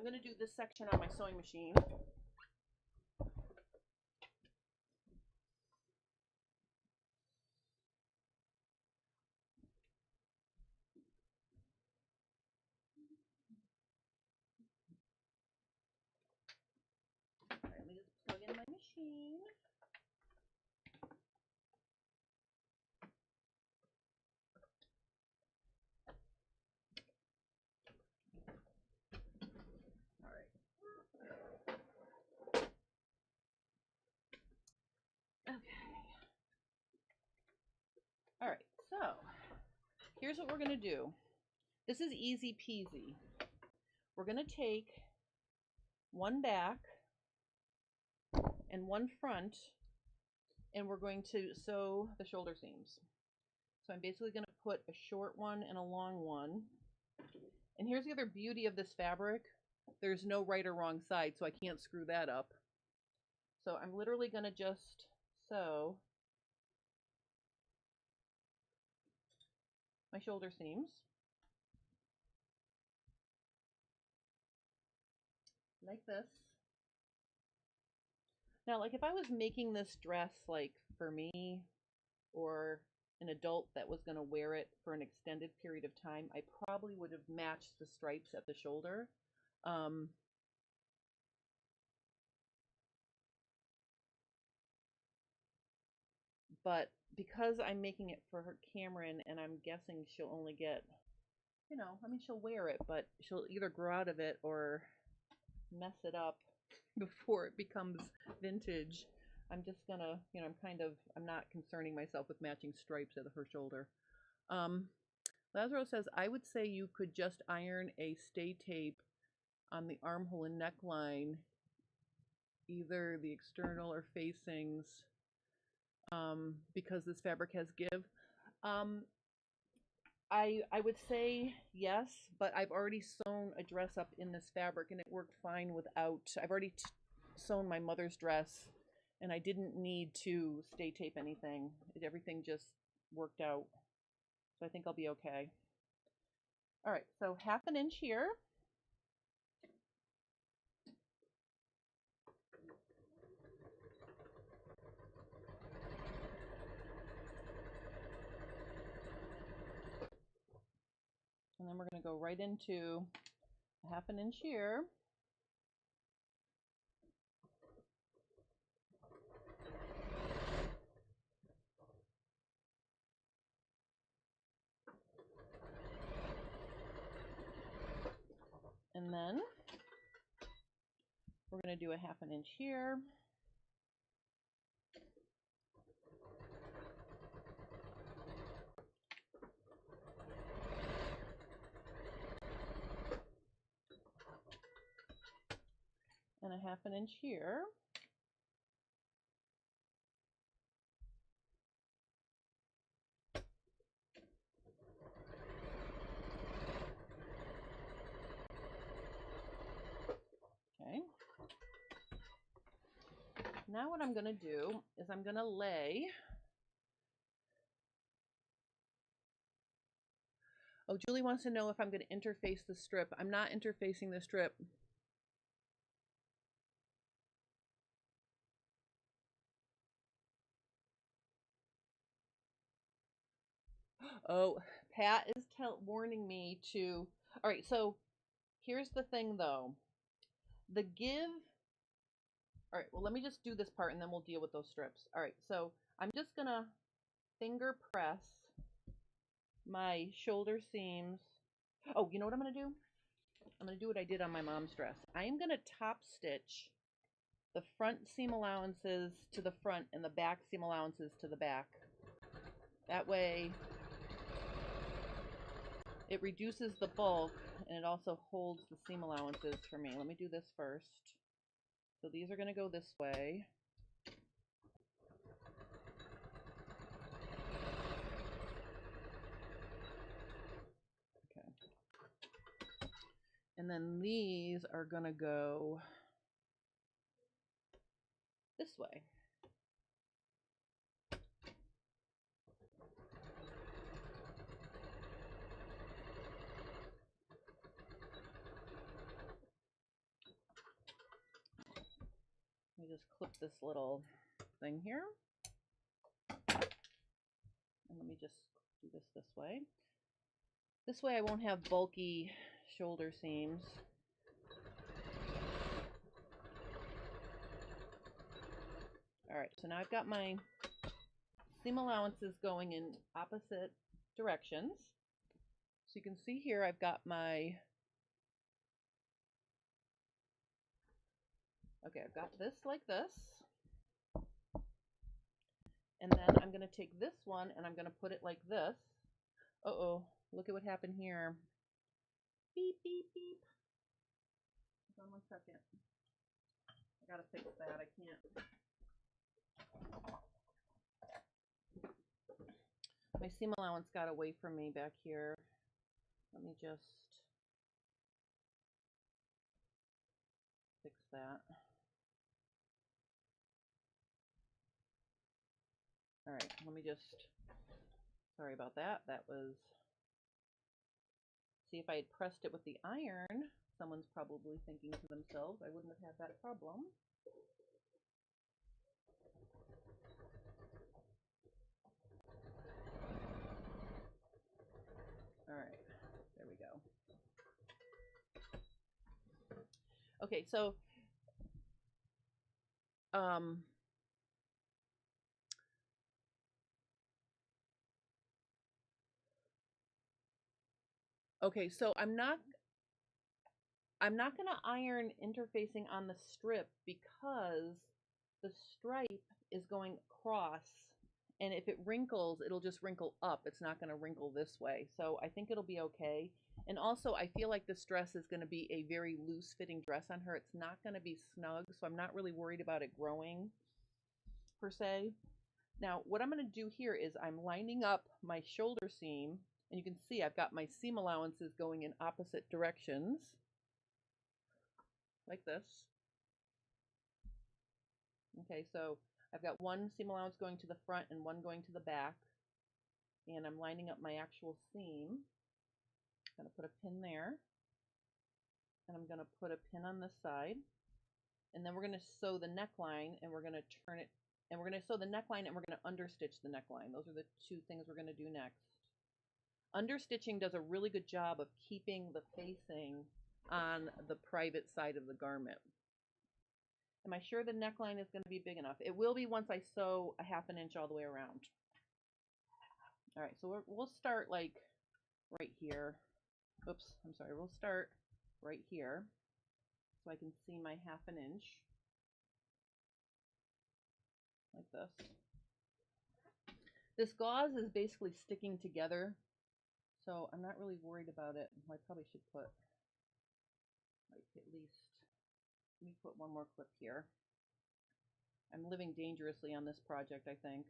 I'm going to do this section on my sewing machine. All right, let me just plug in my machine. Okay. All right, so here's what we're going to do. This is easy peasy. We're going to take one back and one front, and we're going to sew the shoulder seams. So I'm basically going to put a short one and a long one. And here's the other beauty of this fabric. There's no right or wrong side, so I can't screw that up. So I'm literally going to just sew my shoulder seams like this. Now, like if I was making this dress like for me or an adult that was going to wear it for an extended period of time, I probably would have matched the stripes at the shoulder. But because I'm making it for her Cameron, and I'm guessing she'll only get, you know, I mean, she'll wear it, but she'll either grow out of it or mess it up before it becomes vintage. I'm just gonna, you know, I'm not concerning myself with matching stripes at her shoulder. Lazaro says, I would say you could just iron a stay tape on the armhole and neckline, either the external or facings, because this fabric has give. I would say yes, but I've already sewn a dress up in this fabric and it worked fine without. I've already sewn my mother's dress and I didn't need to stay tape anything. Everything just worked out. So I think I'll be okay. All right, so 1/2 inch here. And then we're going to go right into 1/2 inch here. And then we're going to do 1/2 inch here. And 1/2 inch here. Okay. Now what I'm going to do is I'm going to lay. Oh, Julie wants to know if I'm going to interface the strip. I'm not interfacing the strip. Oh, Pat is warning me to. All right, so here's the thing though. The give. All right, well, let me just do this part and then we'll deal with those strips. All right, so I'm just going to finger press my shoulder seams. Oh, you know what I'm going to do? I'm going to do what I did on my mom's dress. I am going to top stitch the front seam allowances to the front and the back seam allowances to the back. That way it reduces the bulk and it also holds the seam allowances for me. Let me do this first. So these are going to go this way. Okay. And then these are going to go this way. just clip this little thing here. And let me just do this way. This way I won't have bulky shoulder seams. All right, so now I've got my seam allowances going in opposite directions. So you can see here I've got my, okay, I've got this like this. And then I'm going to take this one and I'm going to put it like this. Uh-oh, look at what happened here. Beep, beep, beep. Hold on 1 second. I got to fix that. I can't. My seam allowance got away from me back here. Let me just fix that. All right, let me just, sorry about that. That was, see, if I had pressed it with the iron, someone's probably thinking to themselves, I wouldn't have had that problem. All right, there we go. Okay, so okay, so I'm not going to iron interfacing on the strip because the stripe is going across, and if it wrinkles, it'll just wrinkle up. It's not going to wrinkle this way. So I think it'll be okay. And also, I feel like this dress is going to be a very loose fitting dress on her. It's not going to be snug, so I'm not really worried about it growing per se. Now, what I'm going to do here is I'm lining up my shoulder seam, and you can see I've got my seam allowances going in opposite directions, like this. Okay, so I've got one seam allowance going to the front and one going to the back, and I'm lining up my actual seam. I'm going to put a pin there, and I'm going to put a pin on this side, and then we're going to sew the neckline, and we're going to turn it, and we're going to sew the neckline, and we're going to understitch the neckline. Those are the two things we're going to do next. Understitching does a really good job of keeping the facing on the private side of the garment. Am I sure the neckline is going to be big enough? It will be once I sew a 1/2 inch all the way around. All right, so we'll start like right here. Oops, I'm sorry. We'll start right here so I can see my 1/2 inch, like this. This gauze is basically sticking together, so I'm not really worried about it. I probably should put like at least, let me put one more clip here. I'm living dangerously on this project, I think.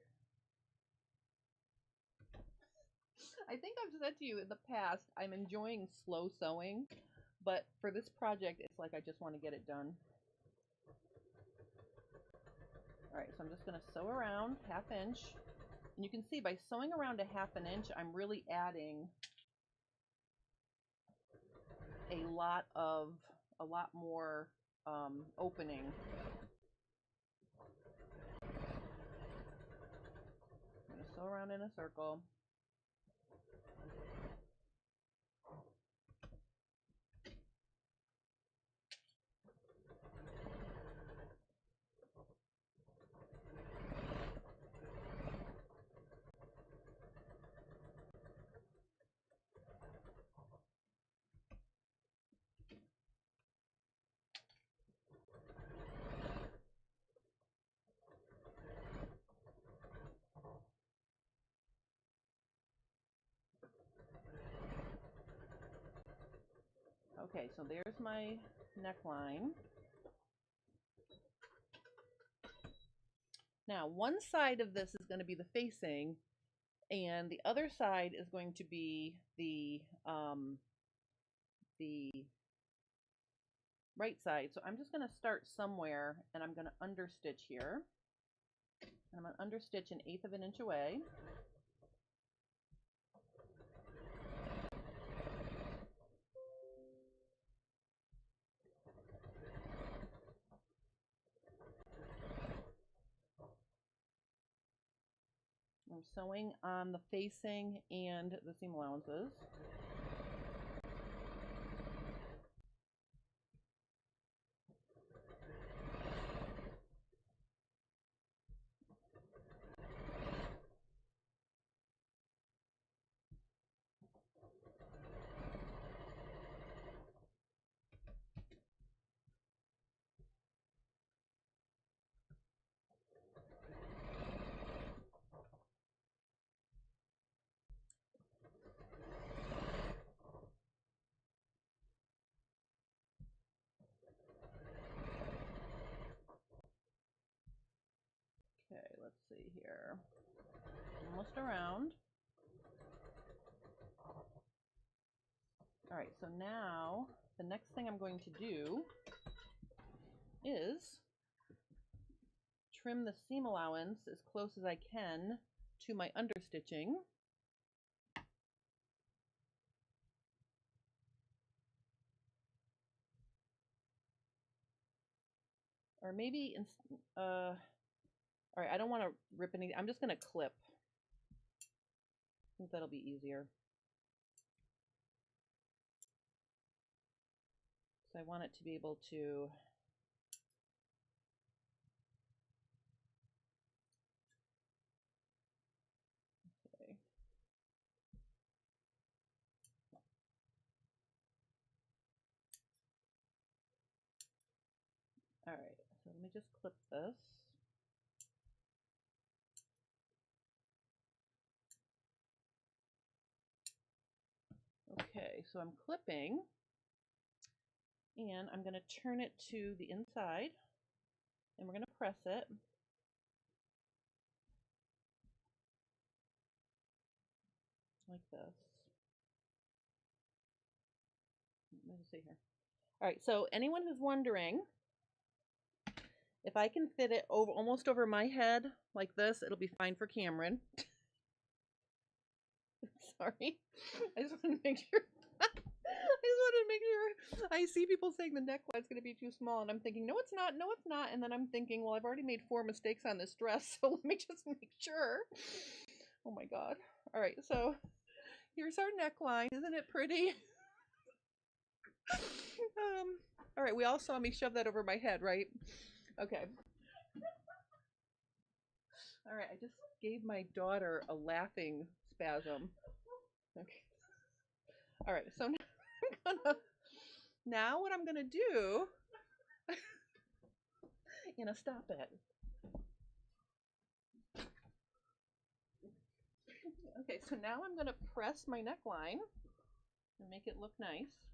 I think I've said to you in the past, I'm enjoying slow sewing, but for this project, it's like I just want to get it done. All right, so I'm just going to sew around 1/2 inch. And you can see by sewing around a 1/2 inch, I'm really adding a lot more opening. I'm going to sew around in a circle. Okay, so there's my neckline. Now, one side of this is going to be the facing, and the other side is going to be the right side. So I'm just going to start somewhere, and I'm going to understitch here. And I'm going to understitch 1/8 inch away. I'm sewing on the facing and the seam allowances. Okay, let's see here. Almost around. All right, so now the next thing I'm going to do is trim the seam allowance as close as I can to my understitching. Or maybe, all right, I don't want to rip anything. I'm just going to clip. I think that'll be easier. So I want it to be able to okay. All right, so let me just clip this. Okay, so I'm clipping, and I'm going to turn it to the inside, and we're going to press it. Like this. Let me see here. All right, so anyone who's wondering, if I can fit it over almost over my head like this, it'll be fine for Cameron. Sorry. I just want to make sure. I see people saying the neckline's going to be too small, and I'm thinking, no, it's not. No, it's not. And then I'm thinking, well, I've already made 4 mistakes on this dress, so let me just make sure. Oh my God. All right, so here's our neckline. Isn't it pretty? All right, we all saw me shove that over my head, right? Okay. All right, I just gave my daughter a laughing spasm. Okay. All right, so now what I'm gonna do, stop it. Okay, so now I'm gonna press my neckline and make it look nice.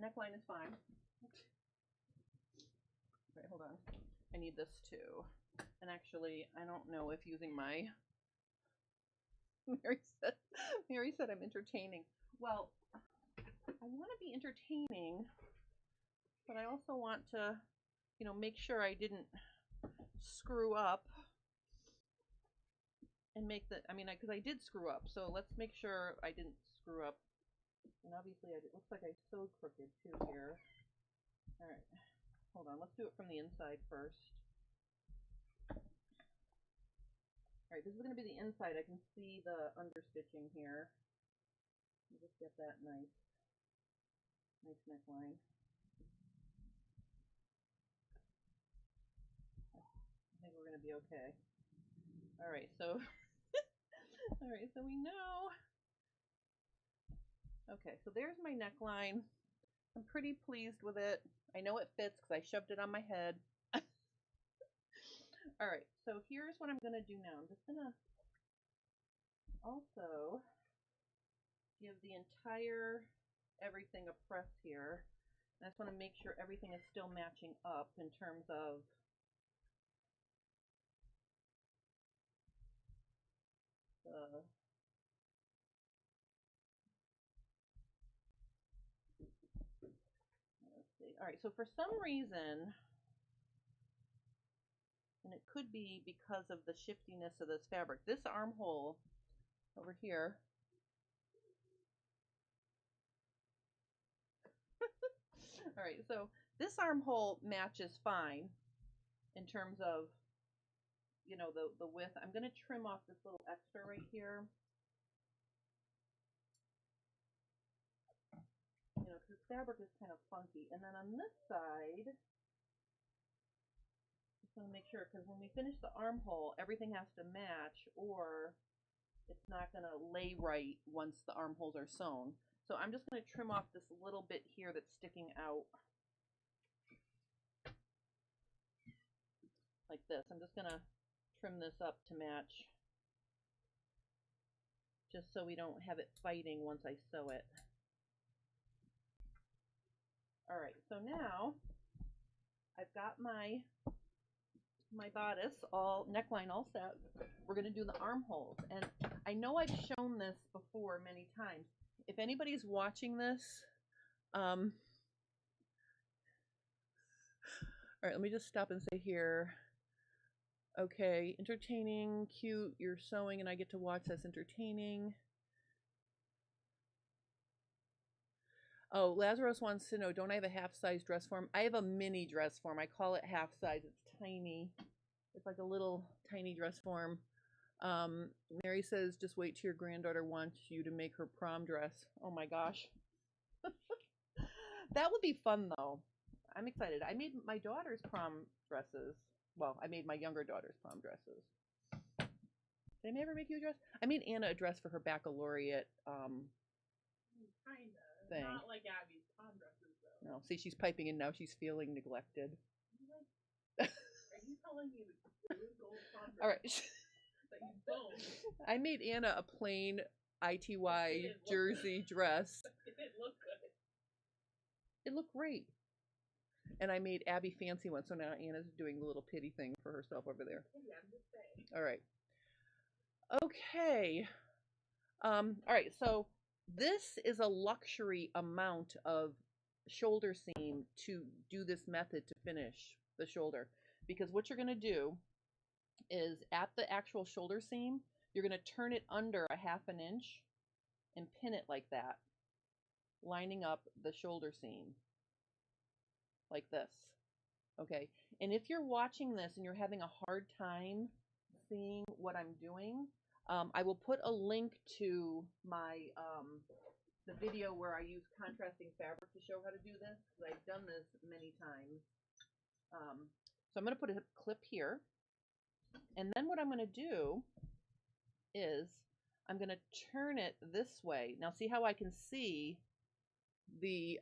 Neckline is fine. Wait, hold on. I need this too. And actually, I don't know if using my Mary said I'm entertaining. Well, I want to be entertaining, but I also want to, make sure I didn't screw up and make the, because I did screw up. So let's make sure I didn't screw up. And obviously, it looks like I sewed crooked too here. All right, hold on. Let's do it from the inside first. All right, this is going to be the inside. I can see the understitching here. Just get that nice neckline. I think we're going to be okay. All right, so all right, so we know. Okay, so there's my neckline. I'm pretty pleased with it. I know it fits because I shoved it on my head. All right, so here's what I'm going to do now. I'm just going to also give the entire everything a press here. I just want to make sure everything is still matching up in terms of the let's see. All right, so for some reason, and it could be because of the shiftiness of this fabric, this armhole over here All right, so this armhole matches fine in terms of, you know, the width. I'm going to trim off this little extra right here. You know, because fabric is kind of funky. And then on this side, just want to make sure, because when we finish the armhole, everything has to match, or it's not going to lay right once the armholes are sewn. So I'm just going to trim off this little bit here that's sticking out like this. I'm just going to trim this up to match, just so we don't have it fighting once I sew it. All right, so now I've got my bodice all neckline all set. We're going to do the armholes, and I know I've shown this before many times. If anybody's watching this, all right, let me just stop and say here. Okay, entertaining, cute, you're sewing and I get to watch. That's entertaining. Oh, Lazarus wants to know, don't I have a half-size dress form? I have a mini dress form. I call it half size. It's tiny. It's like a little tiny dress form. Mary says, just wait till your granddaughter wants you to make her prom dress. Oh my gosh. That would be fun though. I'm excited. I made my daughter's prom dresses. Well, I made my younger daughter's prom dresses. Did I ever make you a dress? I made Anna a dress for her baccalaureate Kinda. thing. Not like Abby's prom dresses, though. No, see, she's piping in now. She's feeling neglected. Are you telling me the gold prom dress All right. that you don't? I made Anna a plain ITY jersey dress. It didn't look good. It looked great. And I made Abby fancy one, so now Anna's doing the little pity thing for herself over there. Yeah, I'm just saying. All right. Okay. All right, so this is a luxury amount of shoulder seam to do this method to finish the shoulder. Because what you're going to do is at the actual shoulder seam, you're going to turn it under a 1/2 inch and pin it like that, lining up the shoulder seam like this. Okay, and if you're watching this and you're having a hard time seeing what I'm doing, I will put a link to my the video where I use contrasting fabric to show how to do this, because I've done this many times. So I'm going to put a clip here, and then what I'm going to do is I'm going to turn it this way. Now see how I can see the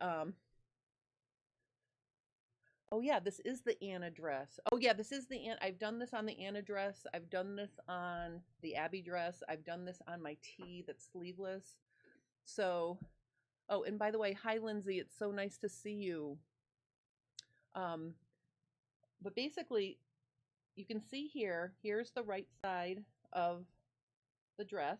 oh yeah, this is the Anna dress. Oh yeah, this is the Anna. I've done this on the Anna dress. I've done this on the Abby dress. I've done this on my tee that's sleeveless. So, oh, and by the way, hi Lindsay, it's so nice to see you. But basically, you can see here, here's the right side of the dress.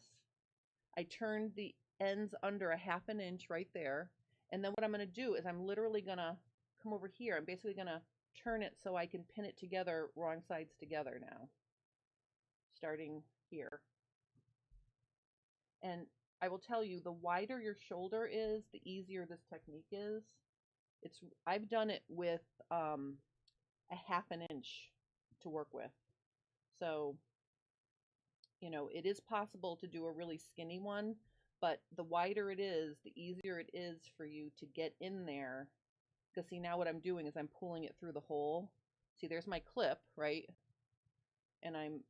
I turned the ends under a 1/2 inch right there. And then what I'm going to do is I'm literally going to come over here. I'm basically going to turn it so I can pin it together, wrong sides together now, starting here. And I will tell you, the wider your shoulder is, the easier this technique is. I've done it with a 1/2 inch to work with. So, you know, it is possible to do a really skinny one, but the wider it is, the easier it is for you to get in there. Because see, now what I'm doing is I'm pulling it through the hole. See, there's my clip, right? And I'm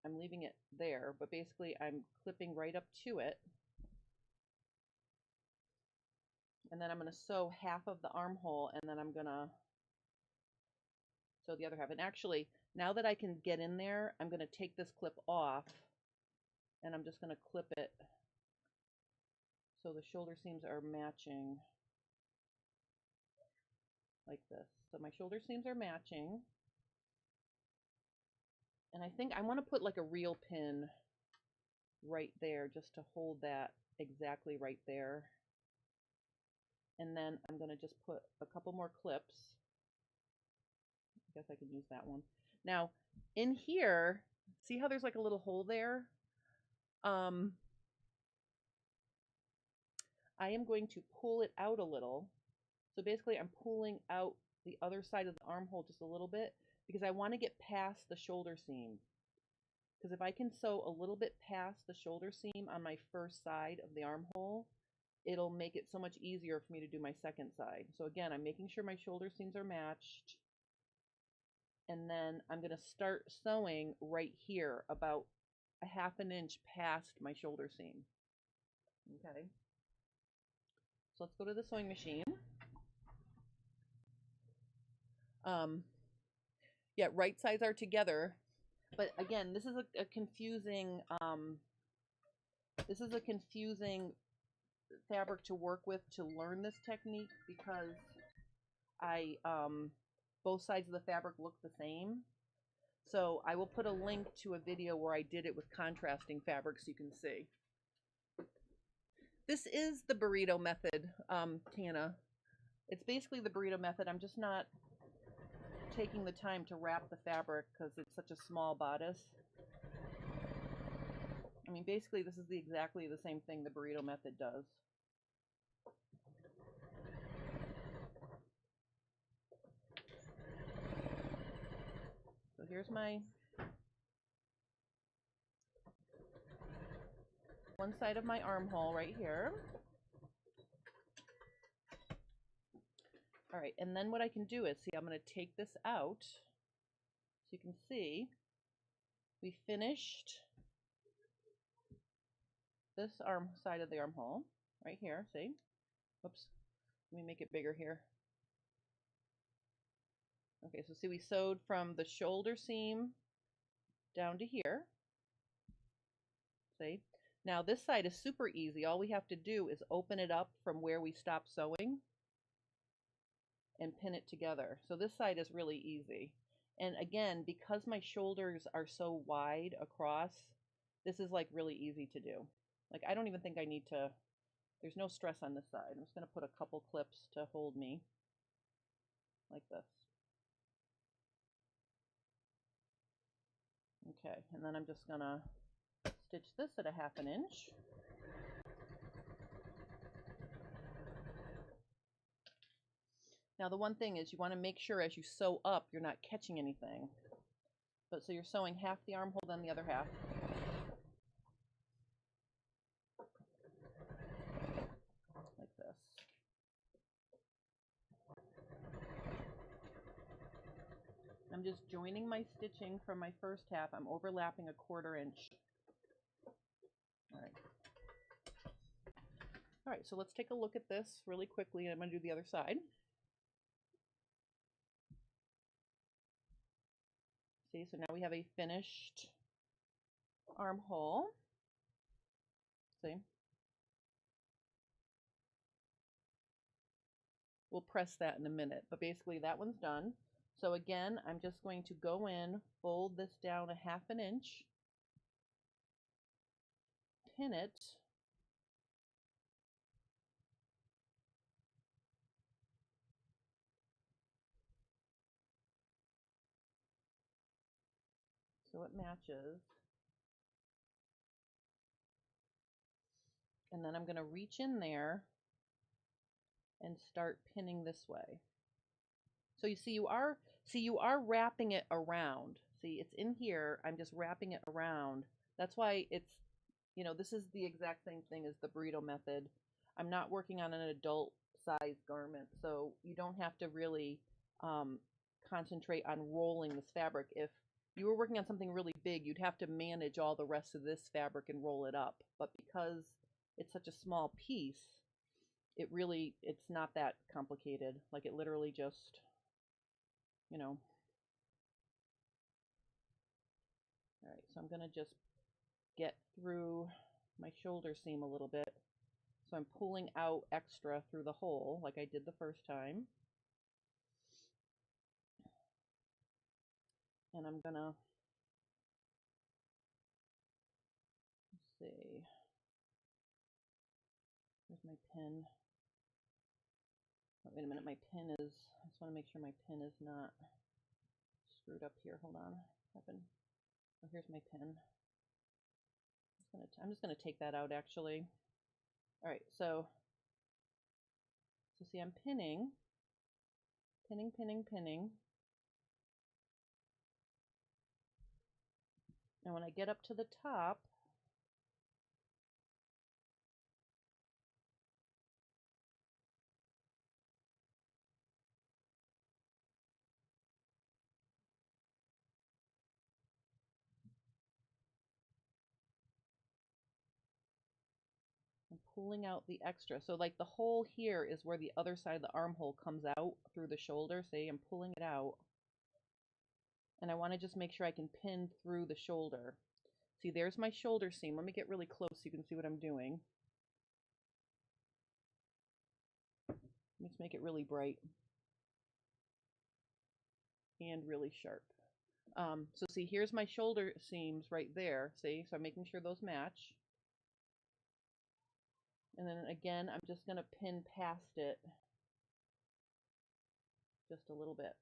leaving it there, but basically I'm clipping right up to it. And then I'm going to sew half of the armhole, and then I'm going to sew the other half. And actually, now that I can get in there, I'm going to take this clip off, and I'm just going to clip it so the shoulder seams are matching like this. So my shoulder seams are matching. And I think I want to put like a real pin right there just to hold that exactly right there. And then I'm going to just put a couple more clips. I guess I can use that one. Now, in here, see how there's like a little hole there? I am going to pull it out a little So basically I'm pulling out the other side of the armhole just a little bit because I want to get past the shoulder seam. Because if I can sew a little bit past the shoulder seam on my first side of the armhole, it'll make it so much easier for me to do my second side. So again, I'm making sure my shoulder seams are matched. And then I'm going to start sewing right here about a ½ inch past my shoulder seam. Okay. So let's go to the sewing machine. Yeah, right sides are together. But again, this is a confusing fabric to work with to learn this technique because both sides of the fabric look the same. So I will put a link to a video where I did it with contrasting fabrics so you can see. This is the burrito method, Tana. It's basically the burrito method. I'm just not taking the time to wrap the fabric because it's such a small bodice. I mean, basically this is exactly the same thing the burrito method does. So here's my one side of my armhole right here. All right, and then what I can do is, see, I'm going to take this out so you can see we finished this side of the armhole right here, see? Whoops, let me make it bigger here. Okay, so see, we sewed from the shoulder seam down to here, see? Now this side is super easy. All we have to do is open it up from where we stopped sewing and pin it together. So this side is really easy. And again, because my shoulders are so wide across, this is like really easy to do. Like I don't even think I need to, there's no stress on this side. I'm just going to put a couple clips to hold me like this. Okay, and then I'm just going to stitch this at a ½ inch. Now the one thing is you want to make sure as you sew up you're not catching anything. But so you're sewing half the armhole, then the other half. Like this. I'm just joining my stitching from my first half. I'm overlapping a ½ inch. All right, so let's take a look at this really quickly. I'm going to do the other side. See, so now we have a finished armhole. See? We'll press that in a minute, but basically that one's done. So again, I'm just going to go in, fold this down a ½ inch, pin it, so it matches. And then I'm going to reach in there and start pinning this way. So you see you are wrapping it around. See, it's in here. I'm just wrapping it around. That's why it's, you know, this is the exact same thing as the burrito method. I'm not working on an adult size garment, so you don't have to really concentrate on rolling this fabric. If you were working on something really big, you'd have to manage all the rest of this fabric and roll it up. But because it's such a small piece, it's not that complicated. Like it literally just, you know. All right, so I'm going to just get through my shoulder seam a little bit. So I'm pulling out extra through the hole like I did the first time. And I'm going to, let's see, where's my pin? Oh, wait a minute, my pin is, I just want to make sure my pin is not screwed up here. Hold on, what happened? Oh, here's my pin. I'm just going to take that out actually. All right, so So see, I'm pinning, pinning, pinning, pinning. And when I get up to the top, I'm pulling out the extra. So like the hole here is where the other side of the armhole comes out through the shoulder. See, I'm pulling it out. And I want to just make sure I can pin through the shoulder. See, there's my shoulder seam. Let me get really close so you can see what I'm doing. Let's make it really bright and really sharp. So see, here's my shoulder seams right there. See, so I'm making sure those match. And then again, I'm just going to pin past it just a little bit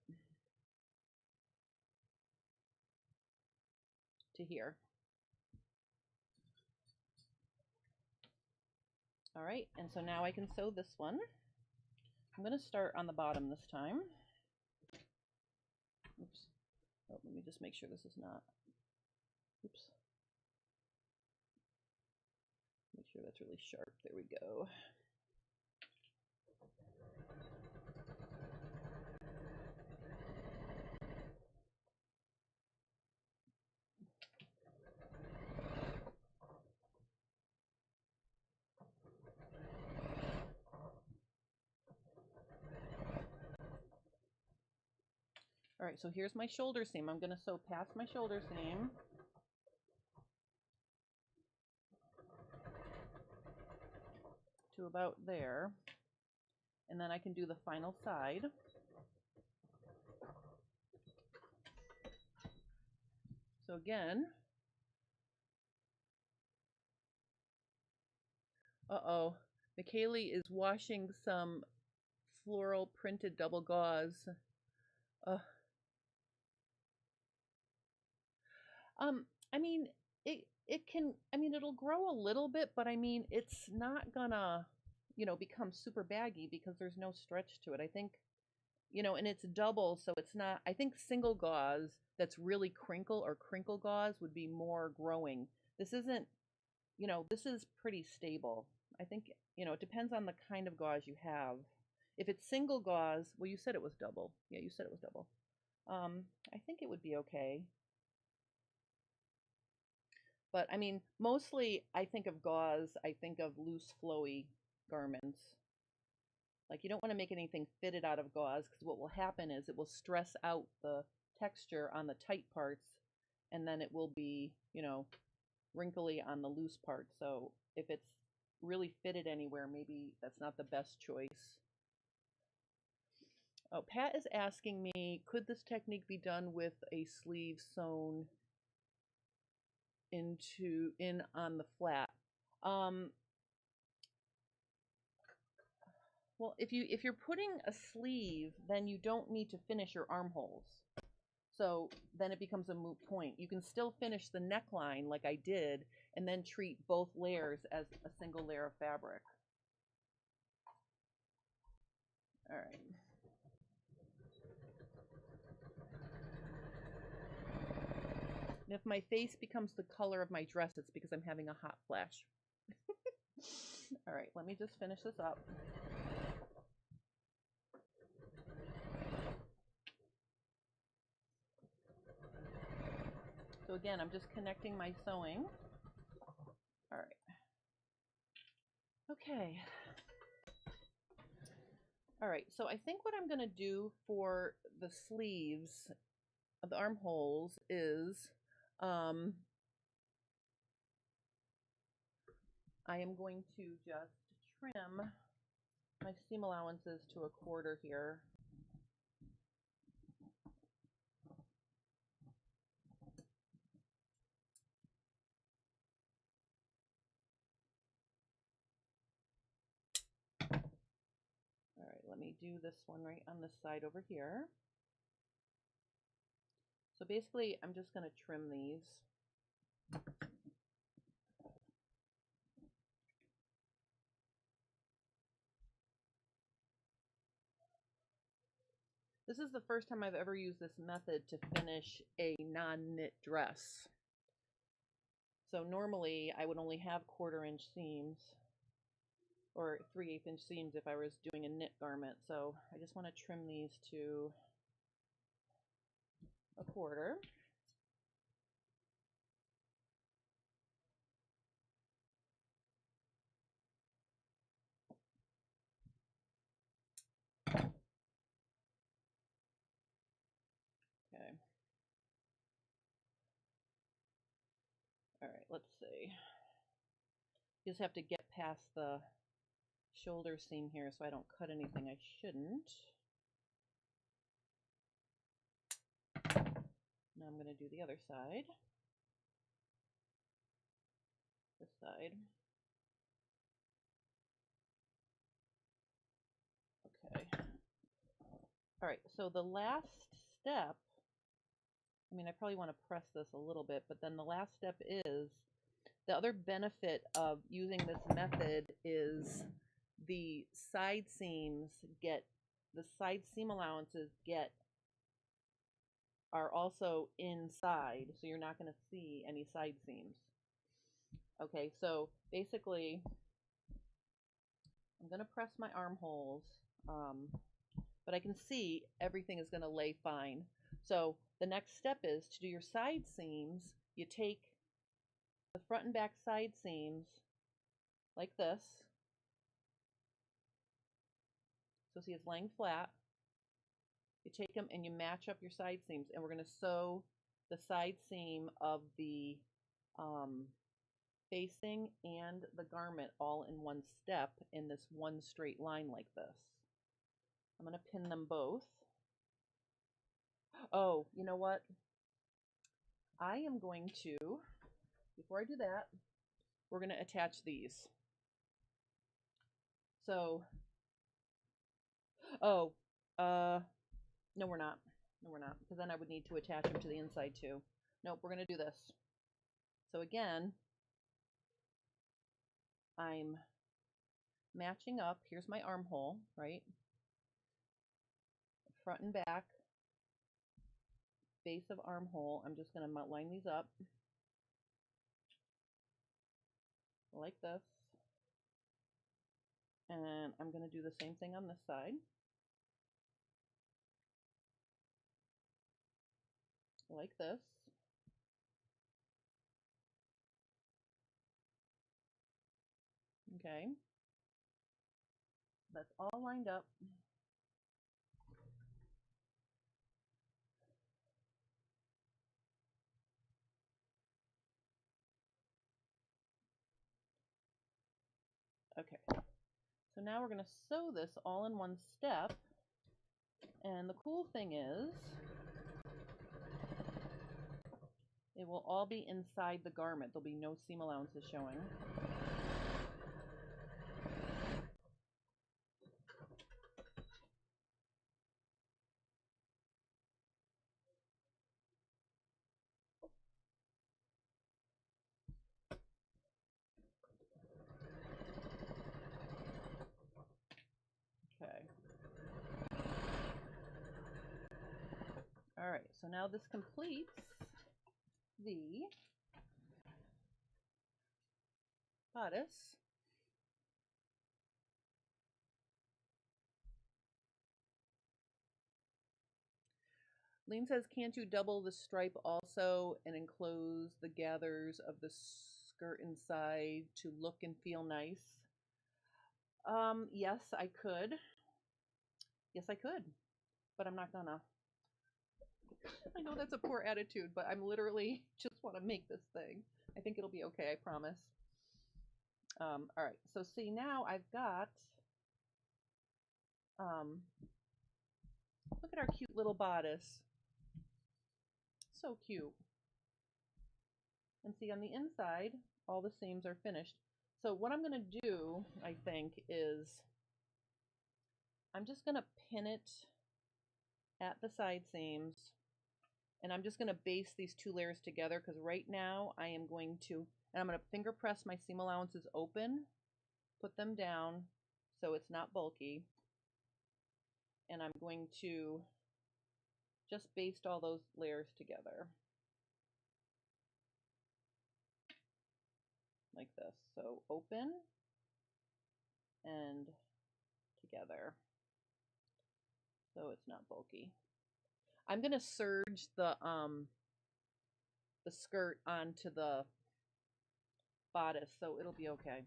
to here. All right, and so now I can sew this one. I'm going to start on the bottom this time. Oops. Oh, let me just make sure this is not. Oops. Make sure that's really sharp. There we go. All right, so here's my shoulder seam. I'm going to sew past my shoulder seam. To about there. And then I can do the final side. So again, McKaylee is washing some floral printed double gauze. I mean, it can, I mean, it'll grow a little bit, but I mean, it's not gonna, become super baggy because there's no stretch to it. I think, and it's double, so it's not, I think single gauze that's really crinkle or crinkle gauze would be more growing. This isn't, this is pretty stable. I think, it depends on the kind of gauze you have. If it's single gauze, well, you said it was double. Yeah, you said it was double. I think it would be okay. But I mean, mostly I think of gauze, I think of loose, flowy garments. Like you don't want to make anything fitted out of gauze because what will happen is it will stress out the texture on the tight parts and then it will be, wrinkly on the loose part. So if it's really fitted anywhere, maybe that's not the best choice. Oh, Pat is asking me, could this technique be done with a sleeve sewn in on the flat? Well, if you're putting a sleeve, then you don't need to finish your armholes. So then it becomes a moot point. You can still finish the neckline like I did and then treat both layers as a single layer of fabric. All right. And if my face becomes the color of my dress, it's because I'm having a hot flash. All right, let me just finish this up. So again, I'm just connecting my sewing. All right. Okay. All right, so I think what I'm going to do for the sleeves of the armholes is I am going to just trim my seam allowances to 1/4 here. All right, let me do this one right on this side over here. So basically, I'm just going to trim these. This is the first time I've ever used this method to finish a non-knit dress. So normally I would only have 1/4 inch seams or 3/8 inch seams if I was doing a knit garment. So I just want to trim these to 1/4. Okay. All right, let's see. You just have to get past the shoulder seam here so I don't cut anything I shouldn't. Now I'm going to do the other side. This side. Okay. All right, so the last step, I mean, I probably want to press this a little bit, but then the last step is, the other benefit of using this method is the side seams get, the side seam allowances are also inside, so you're not going to see any side seams. Okay, so basically, I'm going to press my armholes, but I can see everything is going to lay fine. So the next step is to do your side seams. You take the front and back side seams like this. So see, it's laying flat. You take them and you match up your side seams, and we're going to sew the side seam of the facing and the garment all in one step in this one straight line like this. I'm going to pin them both. Oh, you know what? I am going to, before I do that, we're going to attach these. So, no, we're not. No, we're not, because then I would need to attach them to the inside too. Nope, we're going to do this. So again, I'm matching up. Here's my armhole, right? Front and back, base of armhole. I'm just going to line these up like this. And I'm going to do the same thing on this side. Like this. Okay. That's all lined up. Okay. So now we're going to sew this all in one step. And the cool thing is, it will all be inside the garment. There'll be no seam allowances showing. Okay. All right, so now this completes the bodice. Lean says, can't you double the stripe also and enclose the gathers of the skirt inside to look and feel nice? Yes, I could. Yes, I could, but I'm not gonna. I know that's a poor attitude, but I'm literally just want to make this thing. I think it'll be okay, I promise. All right, so see, now I've got, look at our cute little bodice. So cute. And see, on the inside, all the seams are finished. So what I'm going to do, I think, is I'm just going to pin it at the side seams, and I'm just going to baste these two layers together, because right now I am going to, and I'm going to finger press my seam allowances open, put them down so it's not bulky, and I'm going to just baste all those layers together. Like this. So open and together. So it's not bulky. I'm going to serge the skirt onto the bodice, so it'll be okay.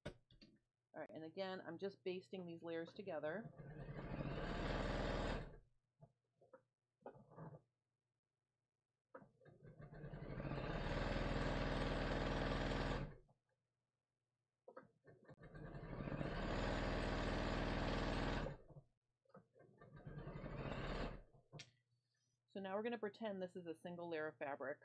All right, and again, I'm just basting these layers together. So now we're going to pretend this is a single layer of fabric.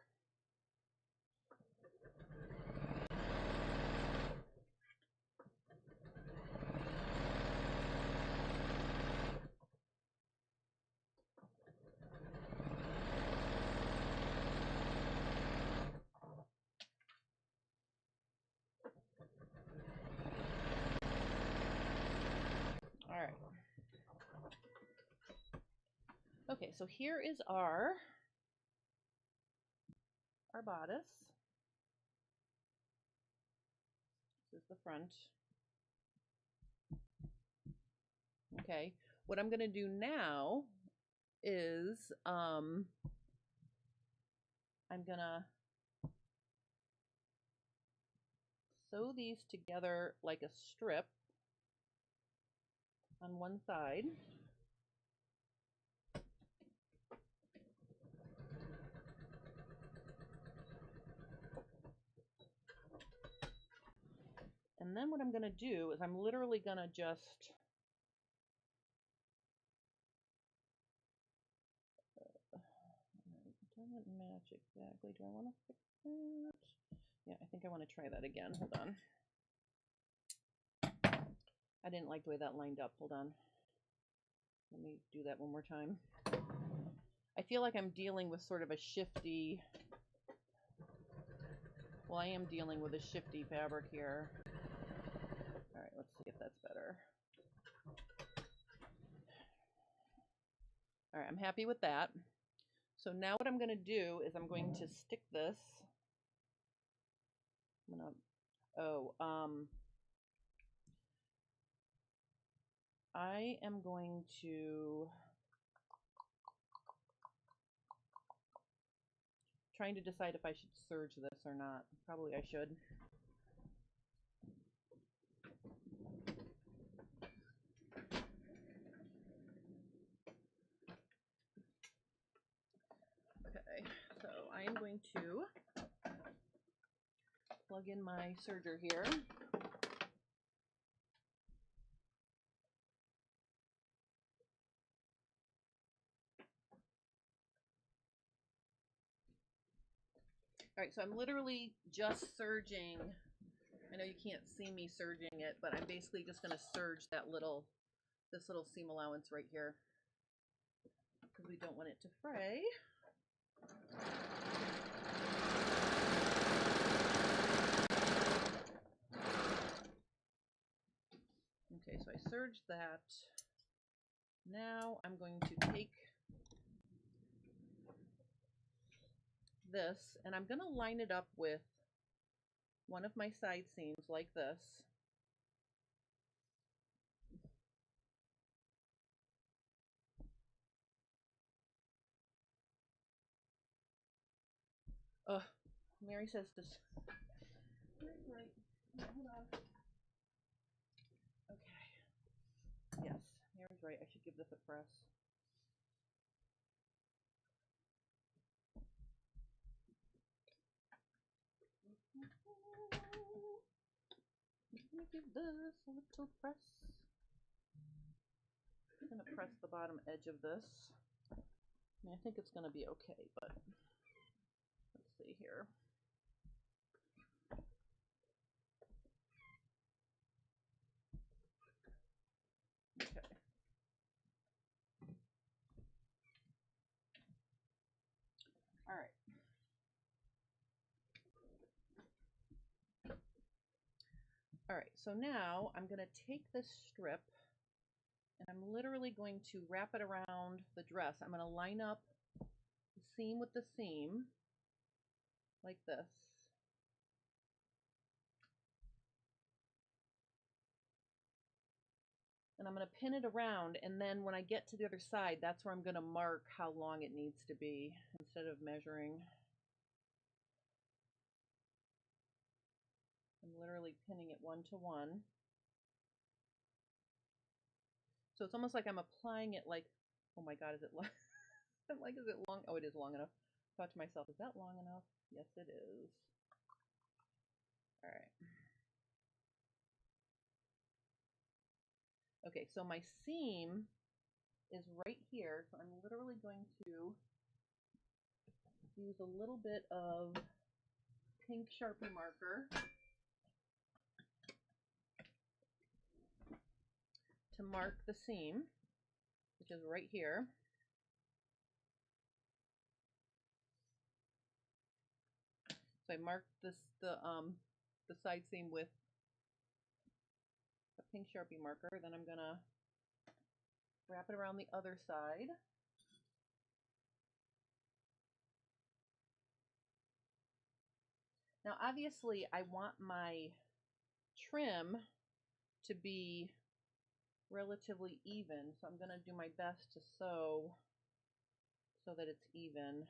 All right. Okay, so here is our bodice. This is the front. Okay, what I'm going to do now is I'm going to sew these together like a strip on one side. And then what I'm going to do is I'm literally going to just it doesn't match exactly. Do I want to fix it? Yeah, I think I want to try that again. Hold on. I didn't like the way that lined up. Hold on. Let me do that one more time. I feel like I'm dealing with sort of a shifty, well, I am dealing with a shifty fabric here. All right, let's see if that's better. All right, I'm happy with that. So now what I'm going to do is I'm going to stick this. I'm going to, I am going to, trying to decide if I should serge this or not. Probably I should. Okay, so I am going to plug in my serger here. All right, so I'm literally just serging. I know you can't see me serging it, but I'm basically just going to serge that this little seam allowance right here because we don't want it to fray. Okay, so I serged that. Now I'm going to take this and I'm going to line it up with one of my side seams like this. Oh, Mary says this. Right. Hold on. Okay. Yes, Mary's right. I should give this a press. Let me give this a little press. I'm going to press the bottom edge of this. I mean, I think it's going to be okay, but let's see here. Okay. All right. All right, so now I'm going to take this strip And I'm literally going to wrap it around the dress. I'm going to line up the seam with the seam like this. And I'm going to pin it around, and then when I get to the other side, that's where I'm going to mark how long it needs to be instead of measuring. I'm literally pinning it 1 to 1. So it's almost like I'm applying it like, oh my God, is it long? Like, is it long? Oh, it is long enough. I thought to myself, is that long enough? Yes, it is. All right. Okay, so my seam is right here. So I'm literally going to use a little bit of pink Sharpie marker to mark the seam, which is right here. So I marked the side seam with a pink Sharpie marker. Then I'm gonna wrap it around the other side. Now obviously I want my trim to be relatively even, so I'm gonna do my best to sew so that it's even.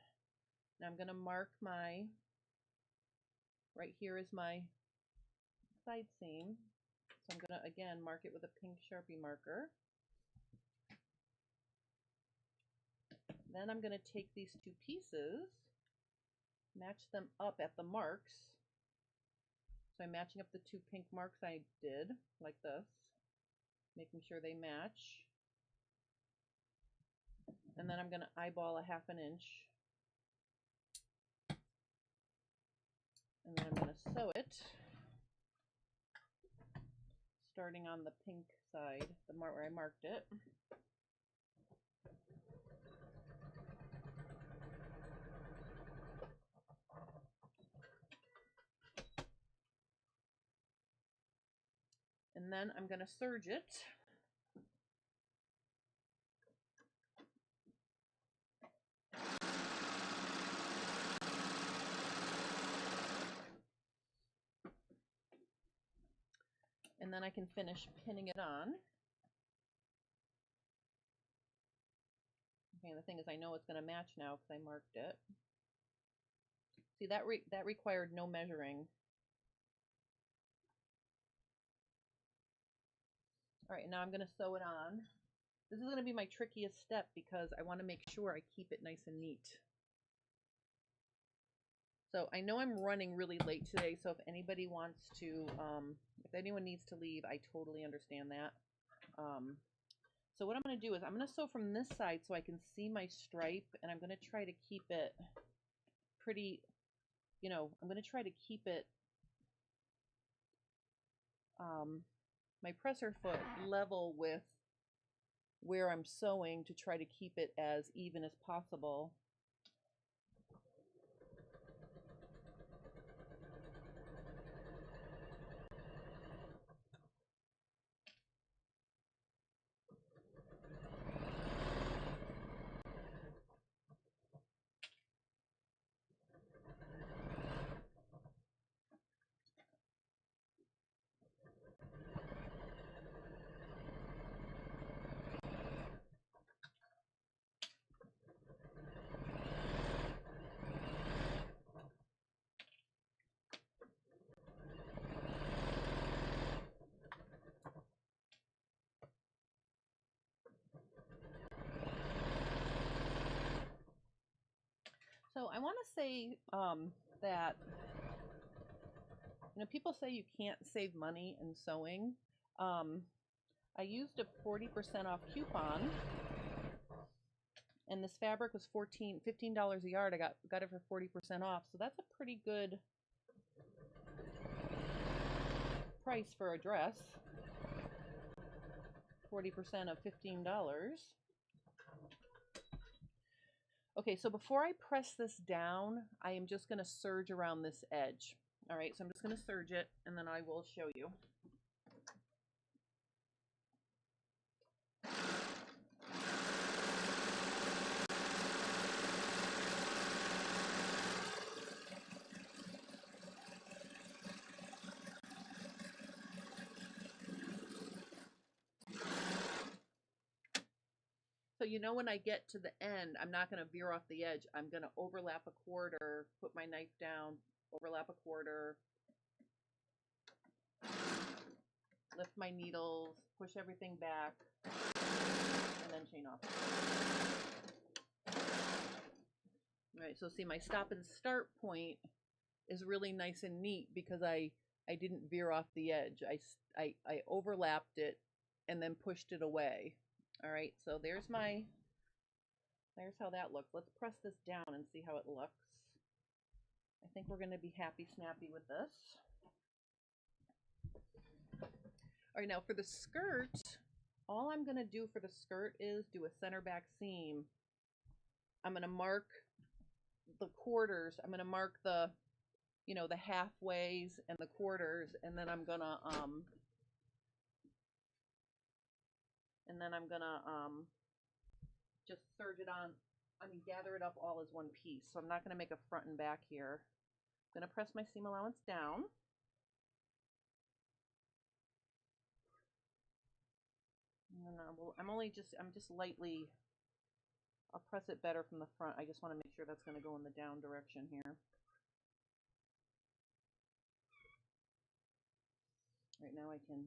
Now I'm gonna mark my, right here is my side seam. So I'm gonna again mark it with a pink Sharpie marker. Then I'm gonna take these two pieces, match them up at the marks. So I'm matching up the two pink marks I did, like this, making sure they match. And then I'm gonna eyeball a 1/2 inch. And then I'm gonna sew it, starting on the pink side, the mark where I marked it. And then I'm going to serge it. And then I can finish pinning it on. Okay, and the thing is I know it's going to match now because I marked it. See, that required no measuring. All right, now I'm going to sew it on. This is going to be my trickiest step because I want to make sure I keep it nice and neat. So I know I'm running really late today, so if anybody wants to, if anyone needs to leave, I totally understand that. So what I'm going to do is I'm going to sew from this side so I can see my stripe, and I'm going to try to keep it pretty, you know, I'm going to try to keep it, my presser foot level with where I'm sewing to try to keep it as even as possible. So I want to say that, you know, people say you can't save money in sewing. I used a 40% off coupon, and this fabric was $15 a yard. I got it for 40% off, so that's a pretty good price for a dress. 40% of $15. Okay, so before I press this down, I am just going to serge around this edge. All right, so I'm just going to serge it, and then I will show you. So you know when I get to the end, I'm not going to veer off the edge. I'm going to overlap a quarter, put my knife down, overlap a quarter, lift my needles, push everything back, and then chain off. All right, so see my stop and start point is really nice and neat because I didn't veer off the edge. I overlapped it and then pushed it away. All right, so there's how that looks. Let's press this down and see how it looks. I think we're going to be happy snappy with this. All right, now for the skirt, all I'm going to do for the skirt is do a center back seam. I'm going to mark the quarters. I'm going to mark the, you know, the halfways and the quarters, and then I'm going to just serge it on, gather it up all as one piece. So I'm not going to make a front and back here. I'm going to press my seam allowance down. And then I'm just lightly, I'll press it better from the front. I just want to make sure that's going to go in the down direction here. Right now I can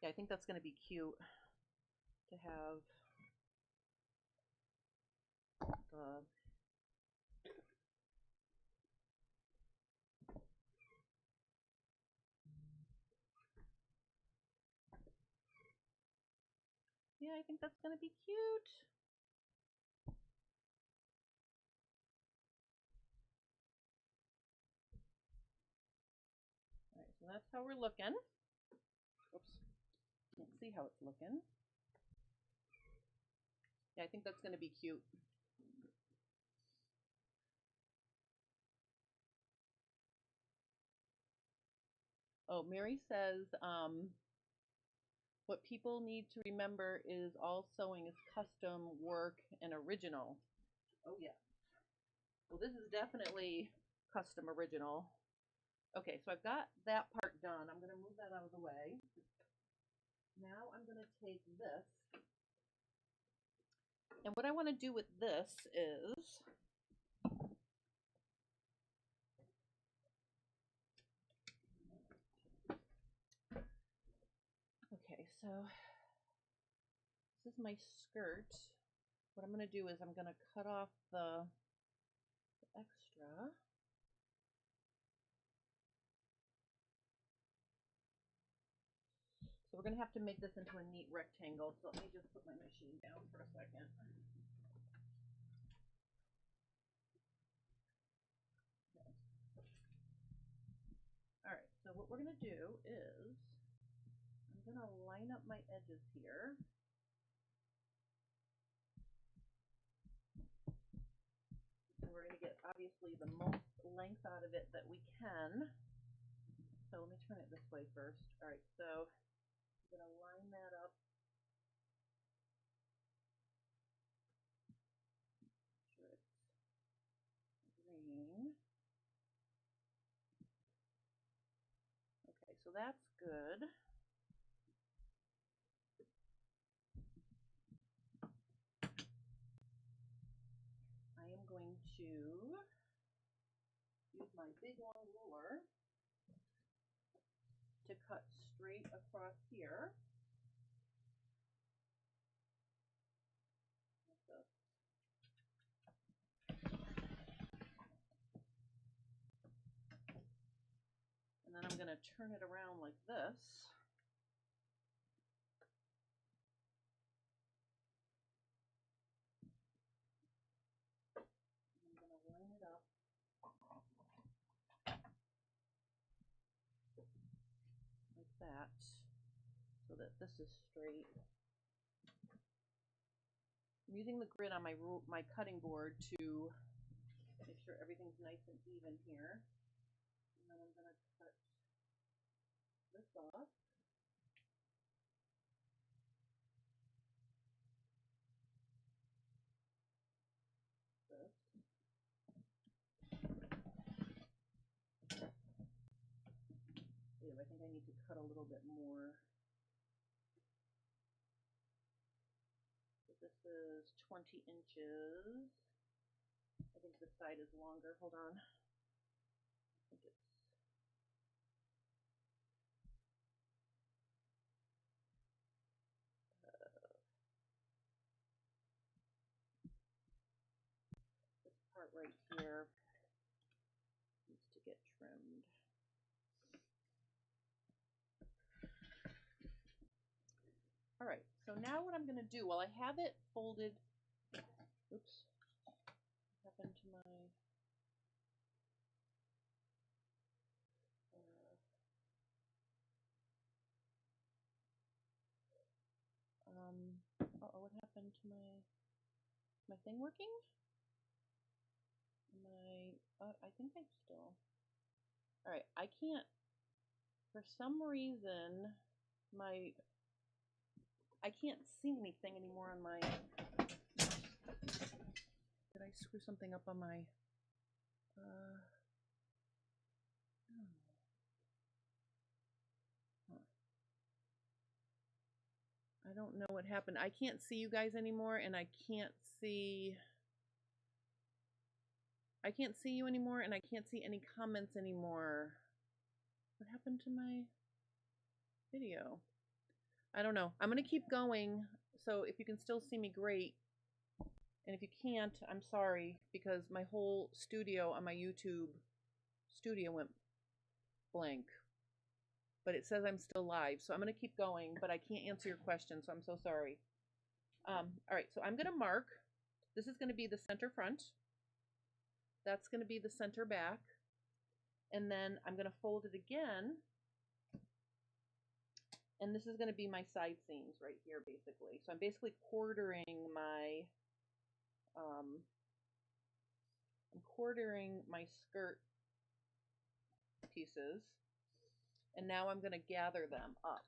I think that's going to be cute to have the I think that's going to be cute. All right, so that's how we're looking. Oops, can't see how it's looking. Yeah, I think that's going to be cute. Oh, Mary says, what people need to remember is all sewing is custom work and original. Oh, yeah. Well, this is definitely custom original. Okay, so I've got that part done. I'm going to move that out of the way. Now I'm going to take this. And what I want to do with this is okay, so this is my skirt. What I'm going to do is I'm going to cut off the extra. So we're going to have to make this into a neat rectangle. So let me just put my machine down for a second. Okay. All right, so what we're going to do is I'm going to line up my edges here. And we're going to get, obviously, the most length out of it that we can. So let me turn it this way first. All right, so I'm going to line that up. Sure it's green. Okay, so that's good. I am going to use my big long ruler to cut straight across here. Like this. And then I'm going to turn it around like this. I'm going to line it up like that so that this is straight. I'm using the grid on my cutting board to make sure everything's nice and even here. And then I'm going to cut this off. This. I need to cut a little bit more. So this is 20 inches. I think this side is longer. Hold on. I think it's this part right here needs to get trimmed. All right, so now what I'm going to do, while I have it folded, oops, what happened to my, uh-oh, what happened to my thing working? I think I'm still, all right, I can't, for some reason, I can't see anything anymore on my, did I screw something up on my, I don't know what happened. I can't see you guys anymore, and I can't see you anymore, and I can't see any comments anymore. What happened to my video? I don't know. I'm going to keep going, so if you can still see me, great. And if you can't, I'm sorry, because my whole studio on my YouTube studio went blank. But it says I'm still live, so I'm going to keep going, but I can't answer your question, so I'm so sorry. All right, so I'm going to mark. This is going to be the center front. That's going to be the center back. And then I'm going to fold it again. And this is going to be my side seams right here, basically. So I'm basically quartering my, I'm quartering my skirt pieces. And now I'm going to gather them up.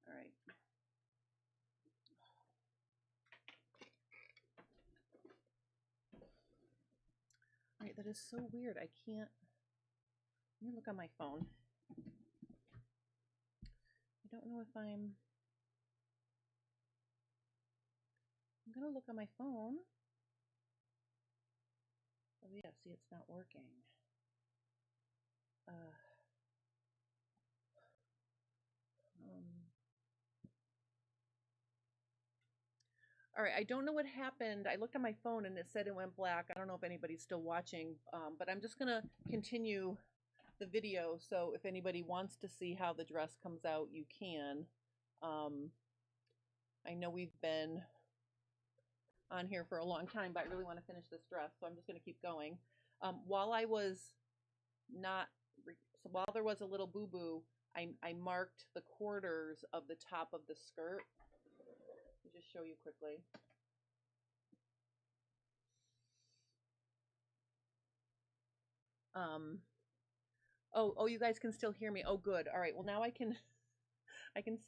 All right. All right, that is so weird. I can't, let me look on my phone. I don't know if I'm going to look on my phone. Oh yeah, see, it's not working. All right, I don't know what happened. I looked on my phone and it said it went black. I don't know if anybody's still watching, but I'm just going to continue the video. So if anybody wants to see how the dress comes out, you can. I know we've been on here for a long time, but I really want to finish this dress, so I'm just going to keep going. While I was not, so while there was a little boo-boo, I marked the quarters of the top of the skirt. Let me just show you quickly. Oh, you guys can still hear me. Oh, good. All right. Well, now I can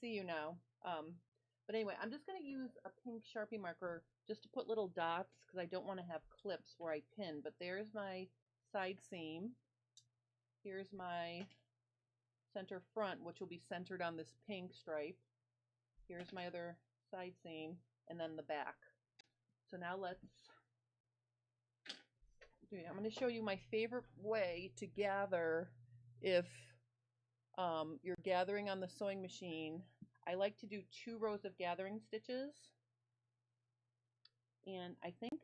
see you now. But anyway, I'm just going to use a pink Sharpie marker just to put little dots because I don't want to have clips where I pin. But there's my side seam. Here's my center front, which will be centered on this pink stripe. Here's my other side seam, and then the back. So now let's do it. I'm going to show you my favorite way to gather if you're gathering on the sewing machine. I like to do 2 rows of gathering stitches, and I think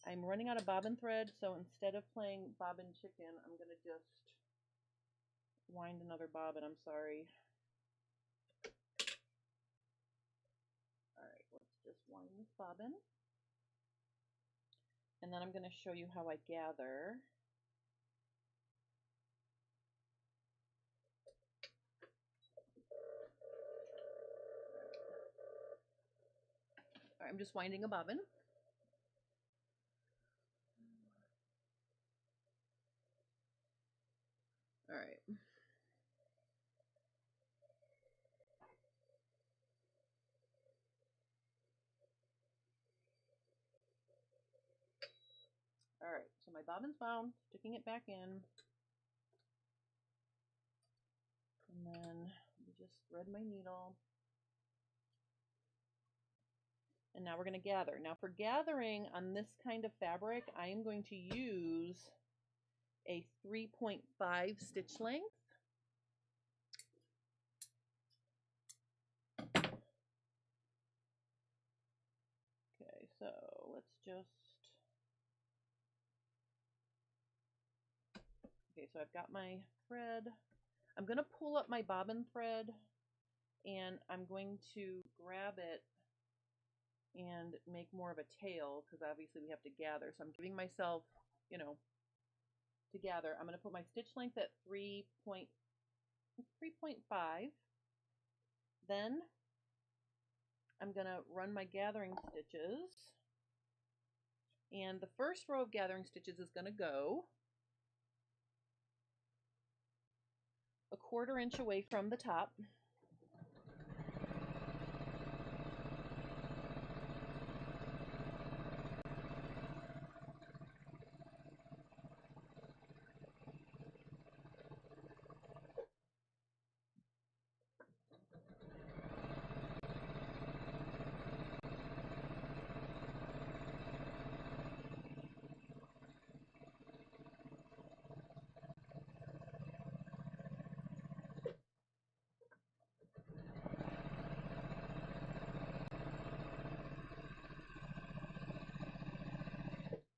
I'm running out of bobbin thread, so instead of playing bobbin chicken, I'm going to just wind another bobbin. I'm sorry. All right, let's just wind this bobbin, and then I'm going to show you how I gather. All right, I'm just winding a bobbin. All right. so my bobbin's bound, sticking it back in. And then just thread my needle. And now we're going to gather. Now for gathering on this kind of fabric, I am going to use a 3.5 stitch length. Okay, so let's just, okay, so I've got my thread. I'm going to pull up my bobbin thread and I'm going to grab it and make more of a tail because obviously we have to gather. So I'm giving myself, you know, to gather. I'm going to put my stitch length at 3.5. Then I'm going to run my gathering stitches. And the first row of gathering stitches is going to go a 1/4 inch away from the top.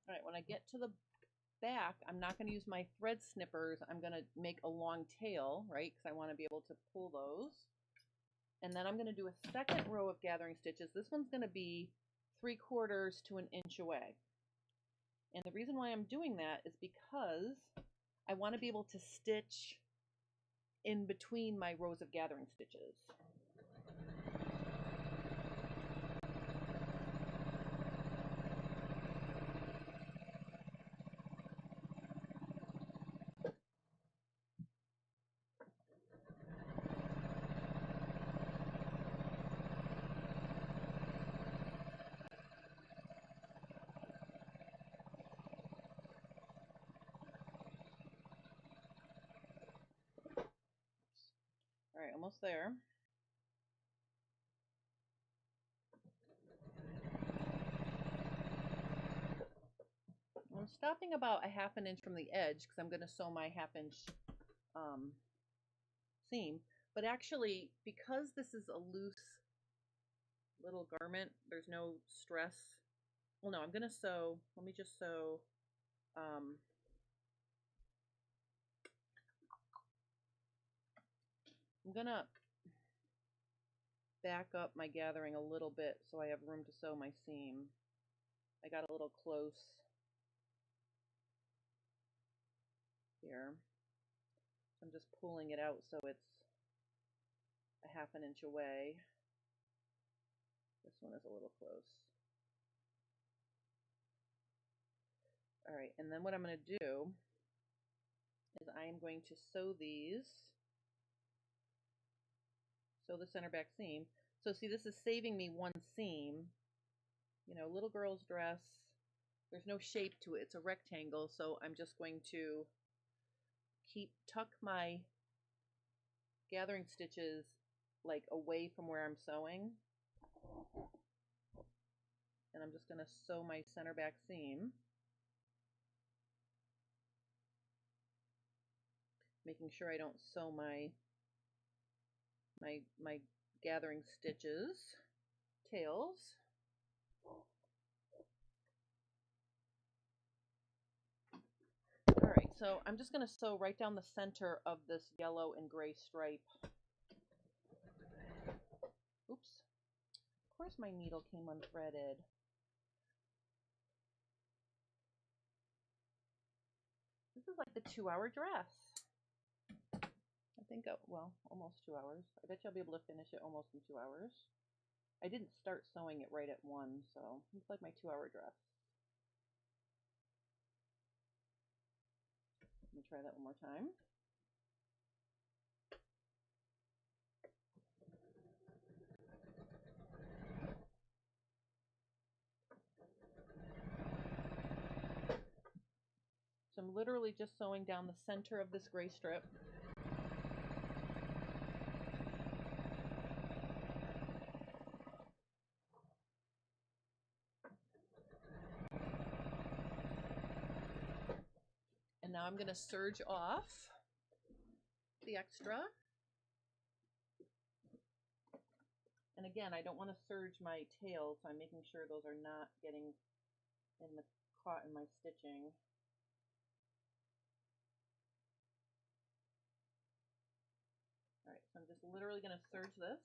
All right, when I get to the back, I'm not going to use my thread snippers. I'm going to make a long tail, right? Because I want to be able to pull those. And then I'm going to do a second row of gathering stitches. This one's going to be 3/4 to an inch away. And the reason why I'm doing that is because I want to be able to stitch in between my rows of gathering stitches. All right, almost there. I'm stopping about a 1/2 inch from the edge because I'm going to sew my 1/2 inch seam. But actually, because this is a loose little garment, there's no stress. Well, no, I'm going to sew, let me just sew I'm going to back up my gathering a little bit so I have room to sew my seam. I got a little close here. I'm just pulling it out so it's a 1/2 inch away. This one is a little close. All right, and then what I'm going to do is I am going to sew these, sew the center back seam. So see, this is saving me one seam. You know, little girl's dress, there's no shape to it. It's a rectangle, so I'm just going to tuck my gathering stitches like away from where I'm sewing. And I'm just going to sew my center back seam, making sure I don't sew my gathering stitches tails. All right, so I'm just going to sew right down the center of this yellow and gray stripe. Oops. Of course my needle came unthreaded. This is like the 2-hour dress. I think, well, almost 2 hours. I bet you I'll be able to finish it almost in 2 hours. I didn't start sewing it right at 1, so it's like my 2-hour dress. Let me try that one more time. literally just sewing down the center of this gray strip. And now I'm going to serge off the extra. And again, I don't want to serge my tails, so I'm making sure those are not getting caught in my stitching. All right, so I'm just literally going to serge this.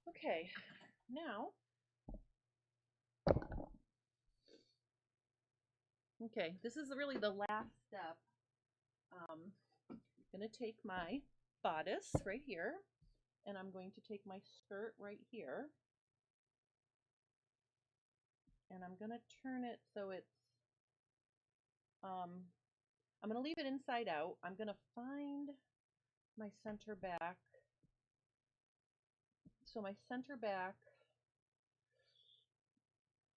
Okay, now, okay, this is really the last step. I'm going to take my bodice right here, and I'm going to take my skirt right here, and I'm going to turn it so it's, I'm going to leave it inside out. I'm going to find my center back. So my center back,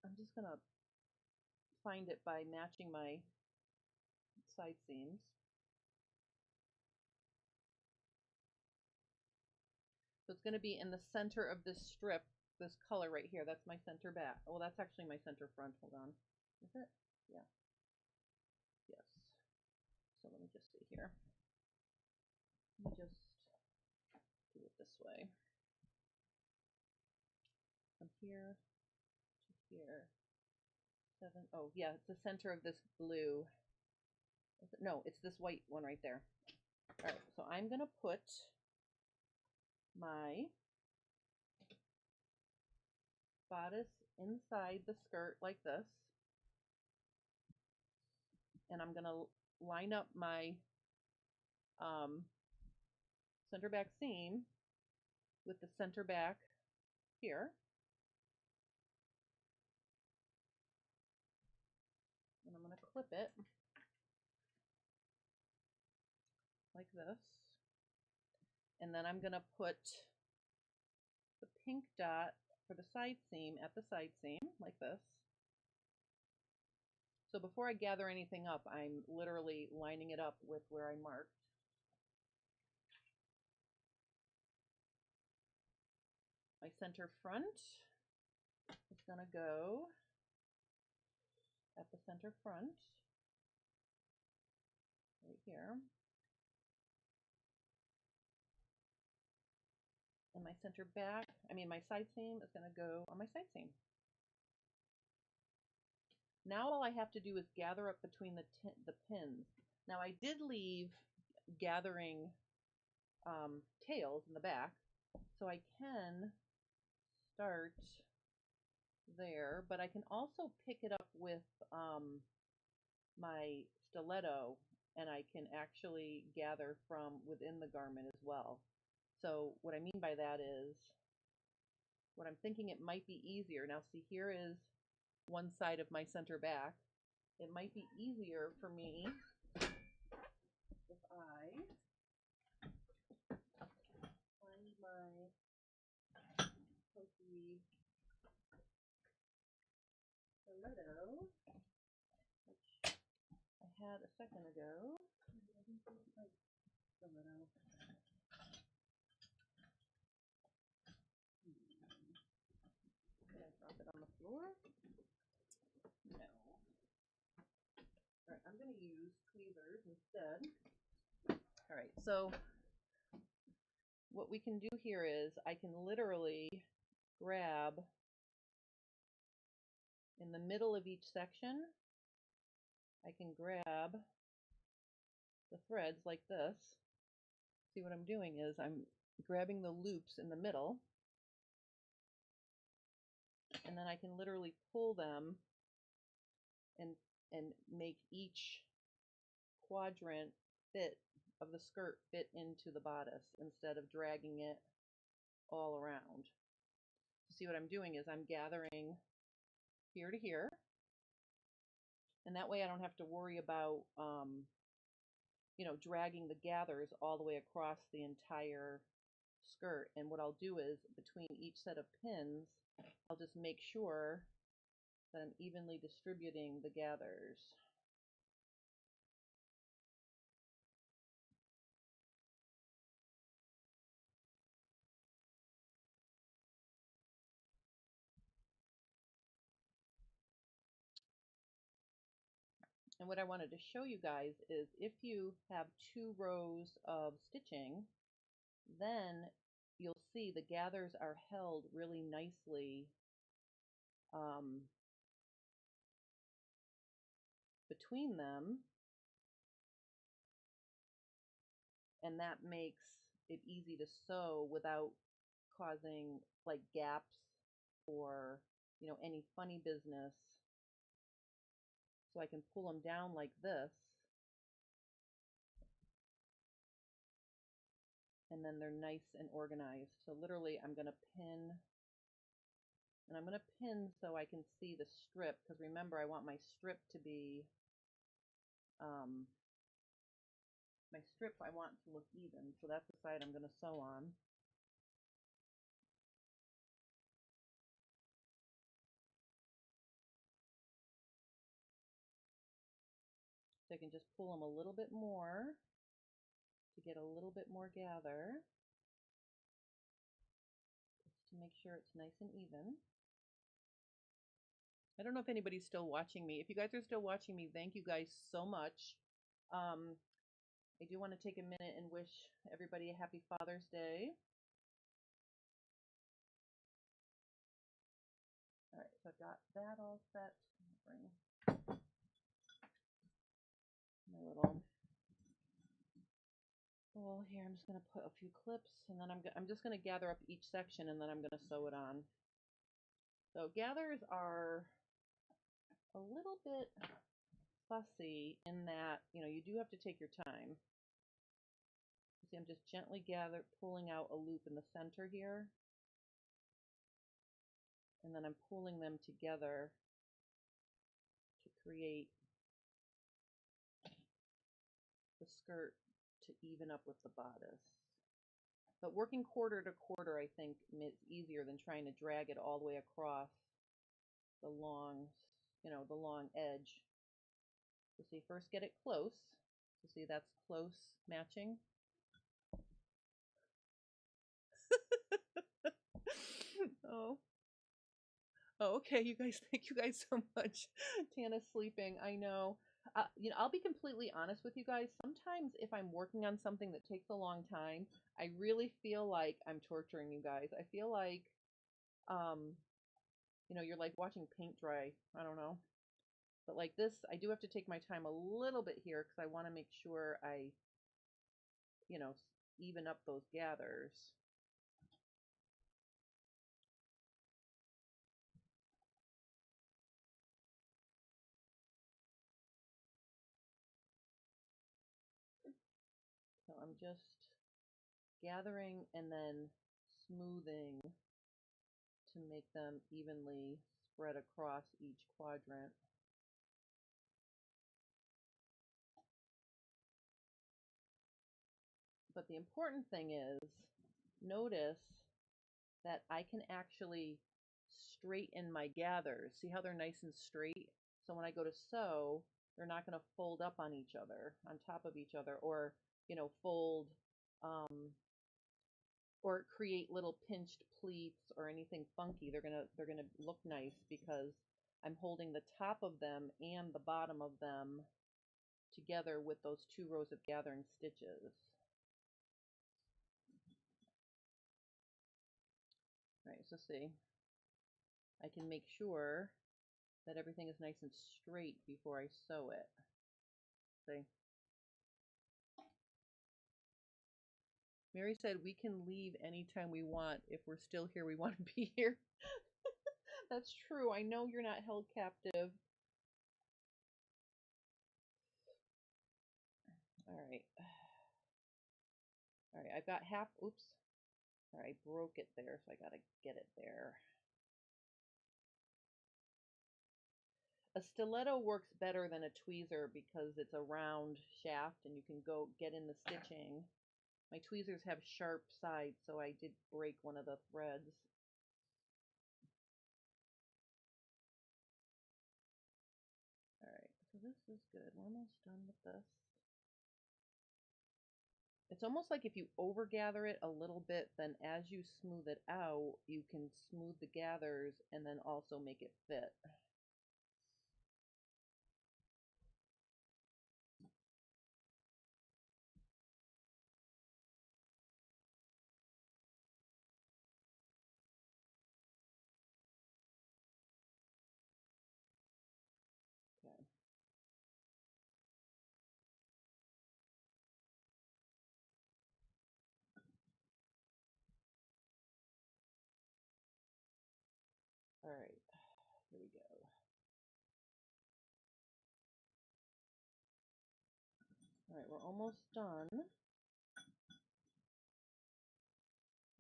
I'm just going to find it by matching my side seams. So it's going to be in the center of this strip, this color right here. That's my center back. Well, that's actually my center front. Hold on. Is it? Yeah. Yes. So let me just see here. Let me just do it this way. From here to here. Oh, yeah, it's the center of this blue. No, it's this white one right there. All right, so I'm going to put my bodice inside the skirt like this. And I'm going to line up my center back seam with the center back here. And I'm going to clip it like this. And then I'm going to put the pink dot for the side seam at the side seam like this. So before I gather anything up, I'm literally lining it up with where I marked. My center front is going to go at the center front right here. And my center back, my side seam is going to go on my side seam. Now all I have to do is gather up between the pins. Now I did leave gathering tails in the back, so I can start there, but I can also pick it up with my stiletto, and I can actually gather from within the garment as well. So what I mean by that is, what I'm thinking, it might be easier. Now see, here is one side of my center back. It might be easier for me if I find my pokey stiletto, which I had a second ago. Stiletto. Did I drop it on the floor? No. All right, I'm going to use tweezers instead. All right, so what we can do here is I can literally grab in the middle of each section. I can grab the threads like this. See, what I'm doing is I'm grabbing the loops in the middle, and then I can literally pull them and make each quadrant of the skirt fit into the bodice instead of dragging it all around. See, what I'm doing is I'm gathering here to here, and that way I don't have to worry about dragging the gathers all the way across the entire skirt. And what I'll do is between each set of pins, I'll just make sure that I'm evenly distributing the gathers. And what I wanted to show you guys is if you have 2 rows of stitching, then you'll see the gathers are held really nicely between them, and that makes it easy to sew without causing like gaps or any funny business. So I can pull them down like this, and then they're nice and organized. So literally I'm going to pin, and I'm going to pin so I can see the strip, because remember I want my strip to be my strip I want to look even. So that's the side I'm going to sew on. So I can just pull them a little bit more to get a little bit more gather, just to make sure it's nice and even. I don't know if anybody's still watching me. If you guys are still watching me, thank you guys so much. I do want to take a minute and wish everybody a happy Father's Day. All right, so I've got that all set. Bring my little bowl here. I'm just going to put a few clips, and then I'm just going to gather up each section, and then I'm going to sew it on. So gathers are a little bit fussy in that, you do have to take your time. See, I'm just gently pulling out a loop in the center here, and then I'm pulling them together to create the skirt to even up with the bodice. But working quarter to quarter, I think, is easier than trying to drag it all the way across the long, the long edge. So see, first get it close. So see, that's close matching. Oh. Oh, okay, you guys, thank you guys so much. Tana's sleeping, I know. I'll be completely honest with you guys. Sometimes if I'm working on something that takes a long time, I really feel like I'm torturing you guys. I feel like, you're like watching paint dry. I don't know. But like this, I do have to take my time a little bit here because I want to make sure I, even up those gathers. So I'm just gathering and then smoothing to make them evenly spread across each quadrant. But the important thing is, notice that I can actually straighten my gathers. See how they're nice and straight? So when I go to sew, they're not going to fold up on each other, on top of each other, or, fold, or create little pinched pleats or anything funky. They're gonna look nice because I'm holding the top of them and the bottom of them together with those 2 rows of gathering stitches. All right, so see, I can make sure that everything is nice and straight before I sew it. See? Mary said we can leave anytime we want. If we're still here, we want to be here. That's true. I know you're not held captive. All right. All right, I've got half, oops. All right, I broke it there, so I gotta get it there. A stiletto works better than a tweezer because it's a round shaft and you can go get in the stitching. My tweezers have sharp sides, so I did break one of the threads. Alright, so this is good. We're almost done with this. It's almost like if you over gather it a little bit, then as you smooth it out, you can smooth the gathers and then also make it fit. Okay. Alright, here we go. Alright, we're almost done. We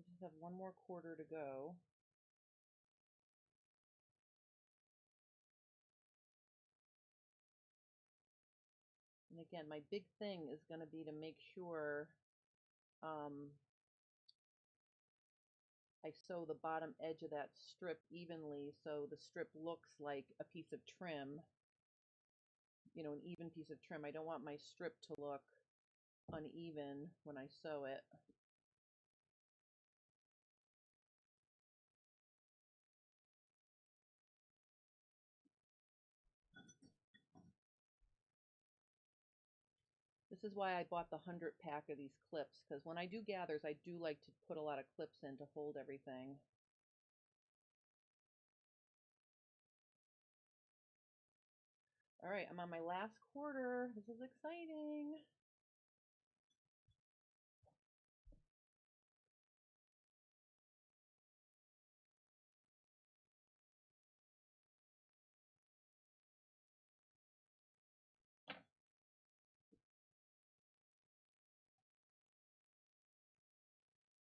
just have one more quarter to go. And again, my big thing is going to be to make sure I sew the bottom edge of that strip evenly so the strip looks like a piece of trim, you know, an even piece of trim. I don't want my strip to look uneven when I sew it. This is why I bought the 100 pack of these clips, because when I do gathers, I do like to put a lot of clips in to hold everything. All right, I'm on my last quarter. This is exciting.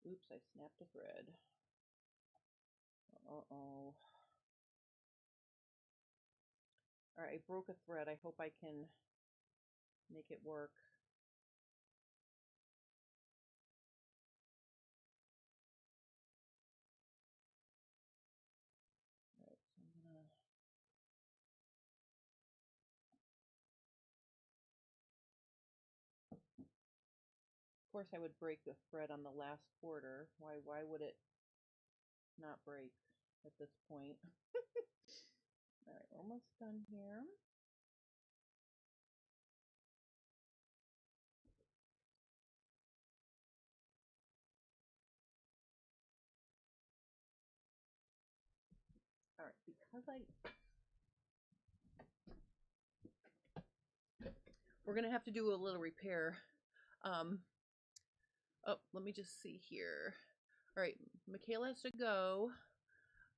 Oops, I snapped a thread. Uh-oh. All right, I broke a thread. I hope I can make it work. All right, so I'm gonna... Of course, I would break the thread on the last quarter. Why would it not break at this point? All right, almost done here. All right, because we're gonna have to do a little repair. Oh, let me just see here. All right, Michaela has to go.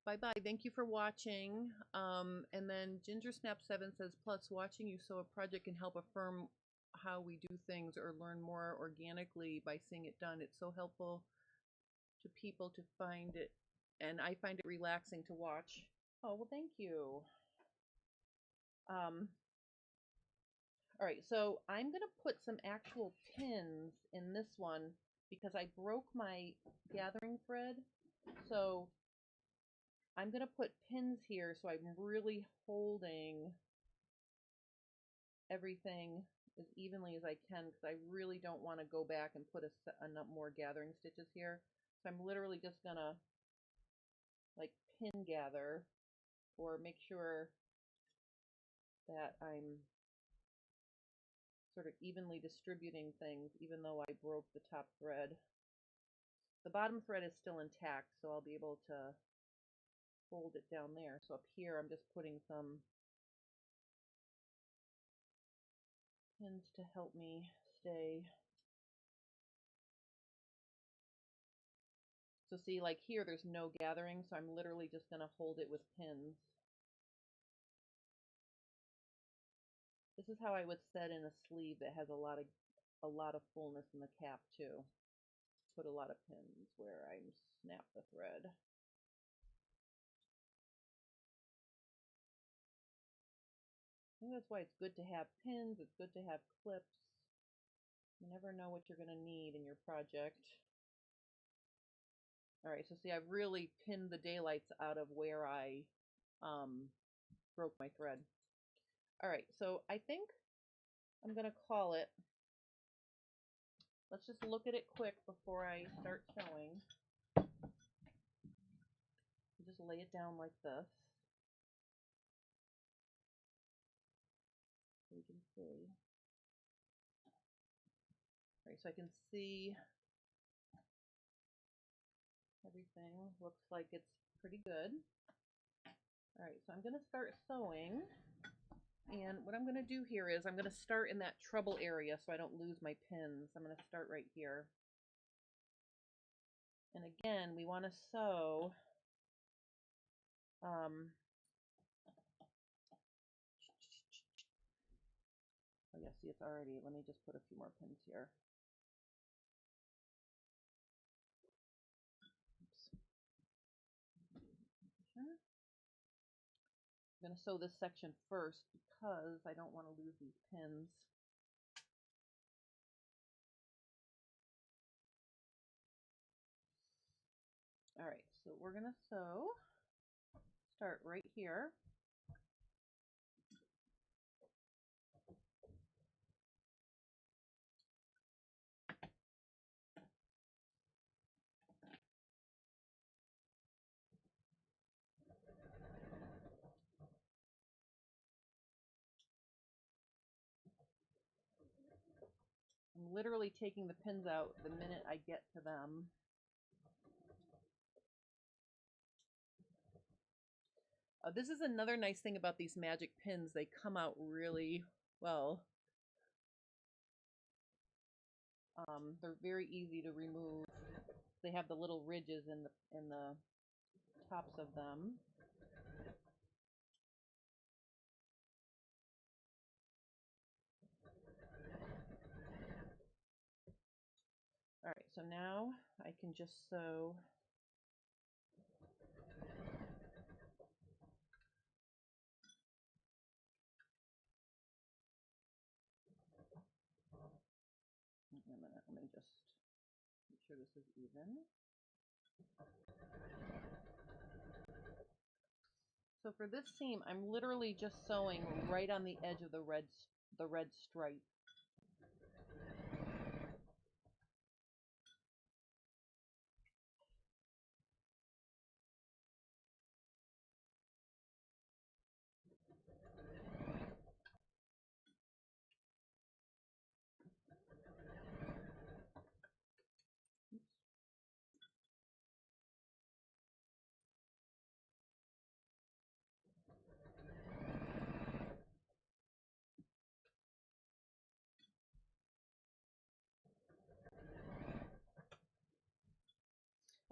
Bye-bye. Thank you for watching. And then Ginger Snap 7 says, plus watching you sew a project can help affirm how we do things or learn more organically by seeing it done. It's so helpful to people to find it, and I find it relaxing to watch. Oh, well, thank you. All right, so I'm going to put some actual pins in this one because I broke my gathering thread. So I'm going to put pins here so I'm really holding everything as evenly as I can because I really don't want to go back and put enough more gathering stitches here. So I'm literally just going to like pin gather or make sure that I'm sort of evenly distributing things even though I broke the top thread. The bottom thread is still intact, so I'll be able to fold it down there. So up here I'm just putting some pins to help me stay. So see, like here there's no gathering, so I'm literally just going to hold it with pins. This is how I would set in a sleeve that has a lot of fullness in the cap too. Put a lot of pins where I snap the thread. that's why it's good to have pins. It's good to have clips. You never know what you're going to need in your project. All right, so see, I've really pinned the daylights out of where I broke my thread. All right, so I think I'm going to call it. Let's just look at it quick before I start sewing. Just lay it down like this. So you can see. All right, so I can see everything. Looks like it's pretty good. All right, so I'm going to start sewing. And what I'm going to do here is I'm going to start in that treble area so I don't lose my pins. I'm going to start right here. And again, we want to sew oh yeah, see, it's already, let me just put a few more pins here. Oops. I'm going to sew this section first because I don't want to lose these pins. All right, so we're going to sew, start right here. I'm literally taking the pins out the minute I get to them. This is another nice thing about these magic pins. They come out really well. They're very easy to remove. They have the little ridges in the tops of them. All right, so now I can just sew a minute, let me just make sure this is even. So for this seam, I'm literally just sewing right on the edge of the red stripe.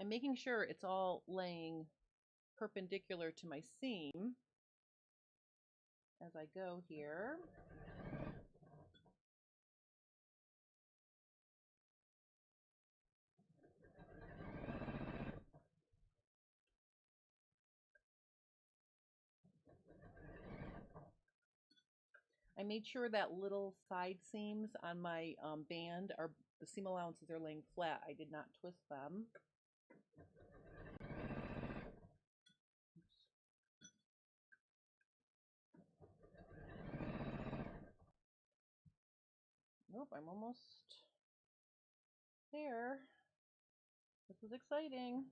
I'm making sure it's all laying perpendicular to my seam as I go here. I made sure that little side seams on my band are, the seam allowances are laying flat. I did not twist them. Nope, I'm almost there. This is exciting.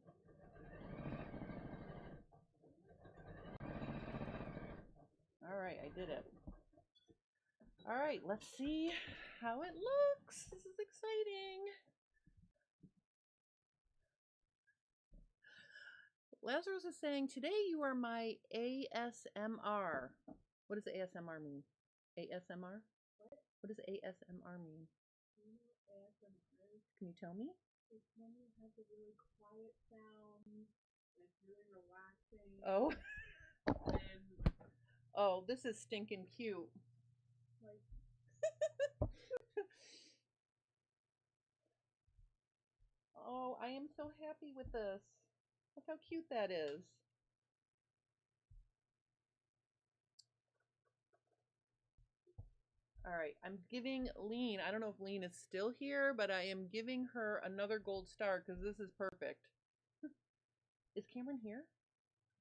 All right, I did it. All right, let's see how it looks. This is exciting. Lazarus is saying, today you are my ASMR. What does ASMR mean? ASMR? What does ASMR mean? Can you tell me? It's when you have the really quiet sound. It's really relaxing. Oh. And oh, this is stinking cute. Like, oh, I am so happy with this. Look how cute that is. All right, I'm giving Lean, I don't know if Lean is still here, but I am giving her another gold star because this is perfect. Is Cameron here?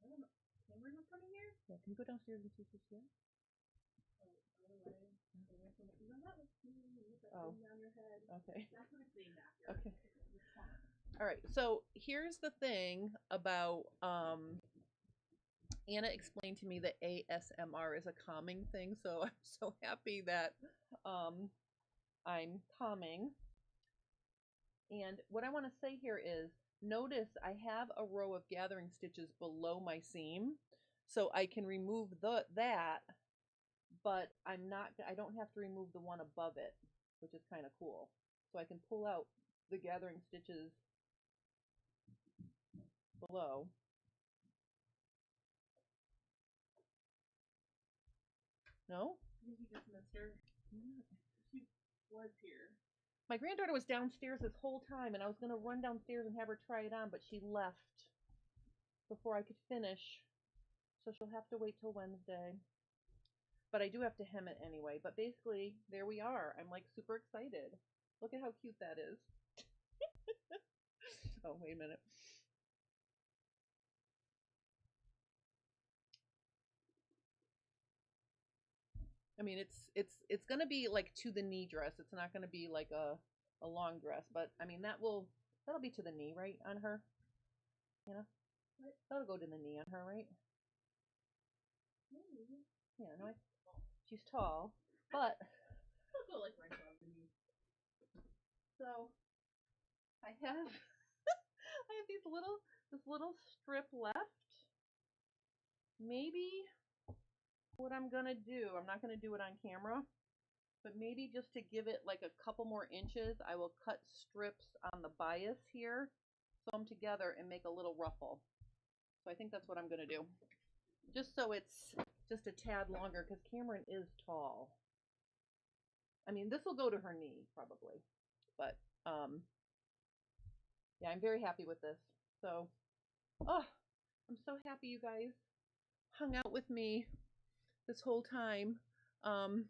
I don't know. Cameron was coming here? Yeah, can you go downstairs and see if she's here? Oh, by the way, that was cute. With that Oh. thing down your head. Okay. That's what it's named after. Okay. It's fun. All right, so here's the thing about Anna explained to me that ASMR is a calming thing, so I'm so happy that I'm calming. And what I want to say here is, notice I have a row of gathering stitches below my seam, so I can remove that, but I don't have to remove the one above it, which is kind of cool. So I can pull out the gathering stitches below. No? I think you just missed her. She was here. My granddaughter was downstairs this whole time, and I was going to run downstairs and have her try it on, but she left before I could finish. So she'll have to wait till Wednesday. But I do have to hem it anyway. But basically, there we are. I'm like super excited. Look at how cute that is. Oh, wait a minute. I mean, it's gonna be like to the knee dress. It's not gonna be like a long dress, but I mean that'll be to the knee, right, on her. You know, that'll go to the knee on her, right? Maybe. Yeah, no, she's tall, but I'll go like right above the knee. so I have I have this little strip left. Maybe what I'm gonna do, I'm not gonna do it on camera, but maybe just to give it like a couple more inches, I will cut strips on the bias here, sew them together, and make a little ruffle. So I think that's what I'm gonna do, just so it's just a tad longer, because Cameron is tall. I mean, this will go to her knee probably, but yeah, I'm very happy with this. So, oh, I'm so happy you guys hung out with me this whole time. Oh,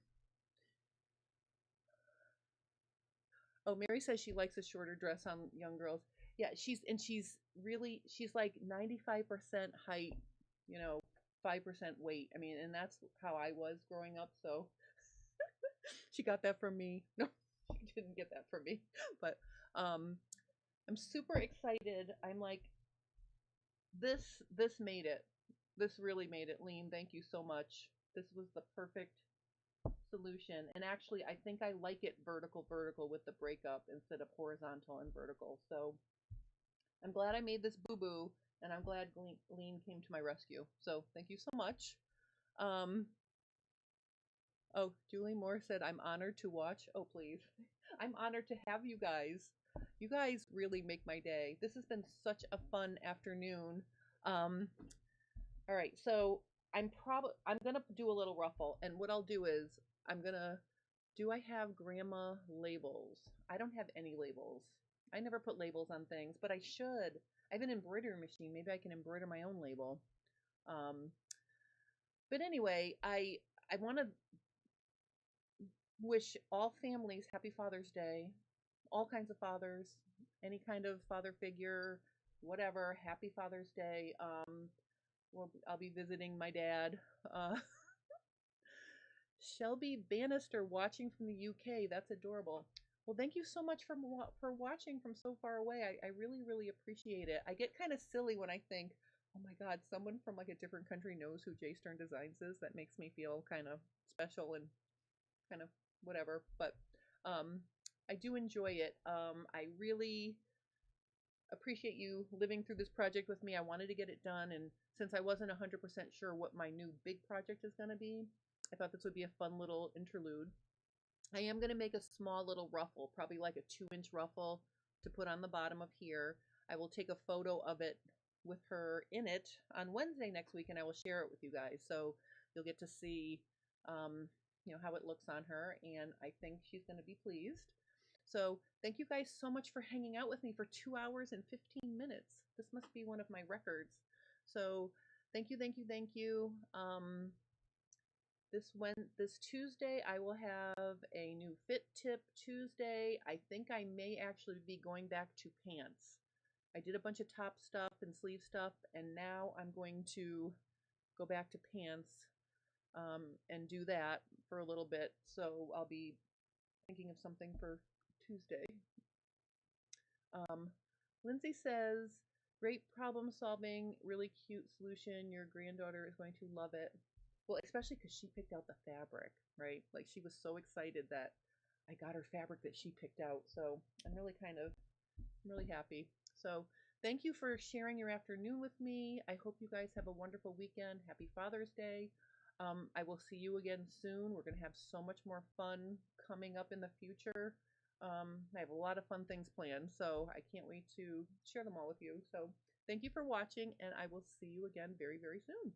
Mary says she likes a shorter dress on young girls. Yeah, she's like 95% height, 5% weight. I mean, and that's how I was growing up, so she got that from me. No, she didn't get that from me. But I'm super excited. I'm like, this made it. This really made it. Lean, thank you so much. This was the perfect solution. And actually, I think I like it vertical with the breakup instead of horizontal and vertical. So I'm glad I made this boo-boo, and I'm glad Lean came to my rescue. So thank you so much. Oh, Julie Moore said, I'm honored to watch. Oh, please. I'm honored to have you guys. You guys really make my day. This has been such a fun afternoon. All right, so I'm gonna do a little ruffle, and what I'll do is do I have grandma labels? I don't have any labels. I never put labels on things, but I should. I have an embroidery machine. Maybe I can embroider my own label. But anyway, I want to wish all families happy Father's Day. All kinds of fathers, any kind of father figure, whatever. Happy Father's Day. I'll be visiting my dad. Shelby Bannister watching from the UK. That's adorable. Well, thank you so much for watching from so far away. I really appreciate it. I get kind of silly when I think, oh my God, someone from like a different country knows who J Stern Designs is. That makes me feel kind of special and kind of whatever. But I do enjoy it. I really appreciate you living through this project with me. I wanted to get it done, and since I wasn't 100% sure what my new big project is going to be, I thought this would be a fun little interlude. I am going to make a small little ruffle, probably like a 2-inch ruffle to put on the bottom of here. I will take a photo of it with her in it on Wednesday next week, and I will share it with you guys. So you'll get to see, how it looks on her, and I think she's going to be pleased. So thank you guys so much for hanging out with me for 2 hours and 15 minutes. This must be one of my records. So thank you. This Tuesday I will have a new fit tip Tuesday. I think I may actually be going back to pants. I did a bunch of top stuff and sleeve stuff, and now I'm going to go back to pants and do that for a little bit. So I'll be thinking of something for Tuesday. Lindsay says, great problem solving, really cute solution. Your granddaughter is going to love it. Well, especially because she picked out the fabric, right? Like she was so excited that I got her fabric that she picked out. So I'm really happy. So thank you for sharing your afternoon with me. I hope you guys have a wonderful weekend. Happy Father's Day. I will see you again soon. We're going to have so much more fun coming up in the future. I have a lot of fun things planned, so I can't wait to share them all with you. So thank you for watching, and I will see you again very, very soon.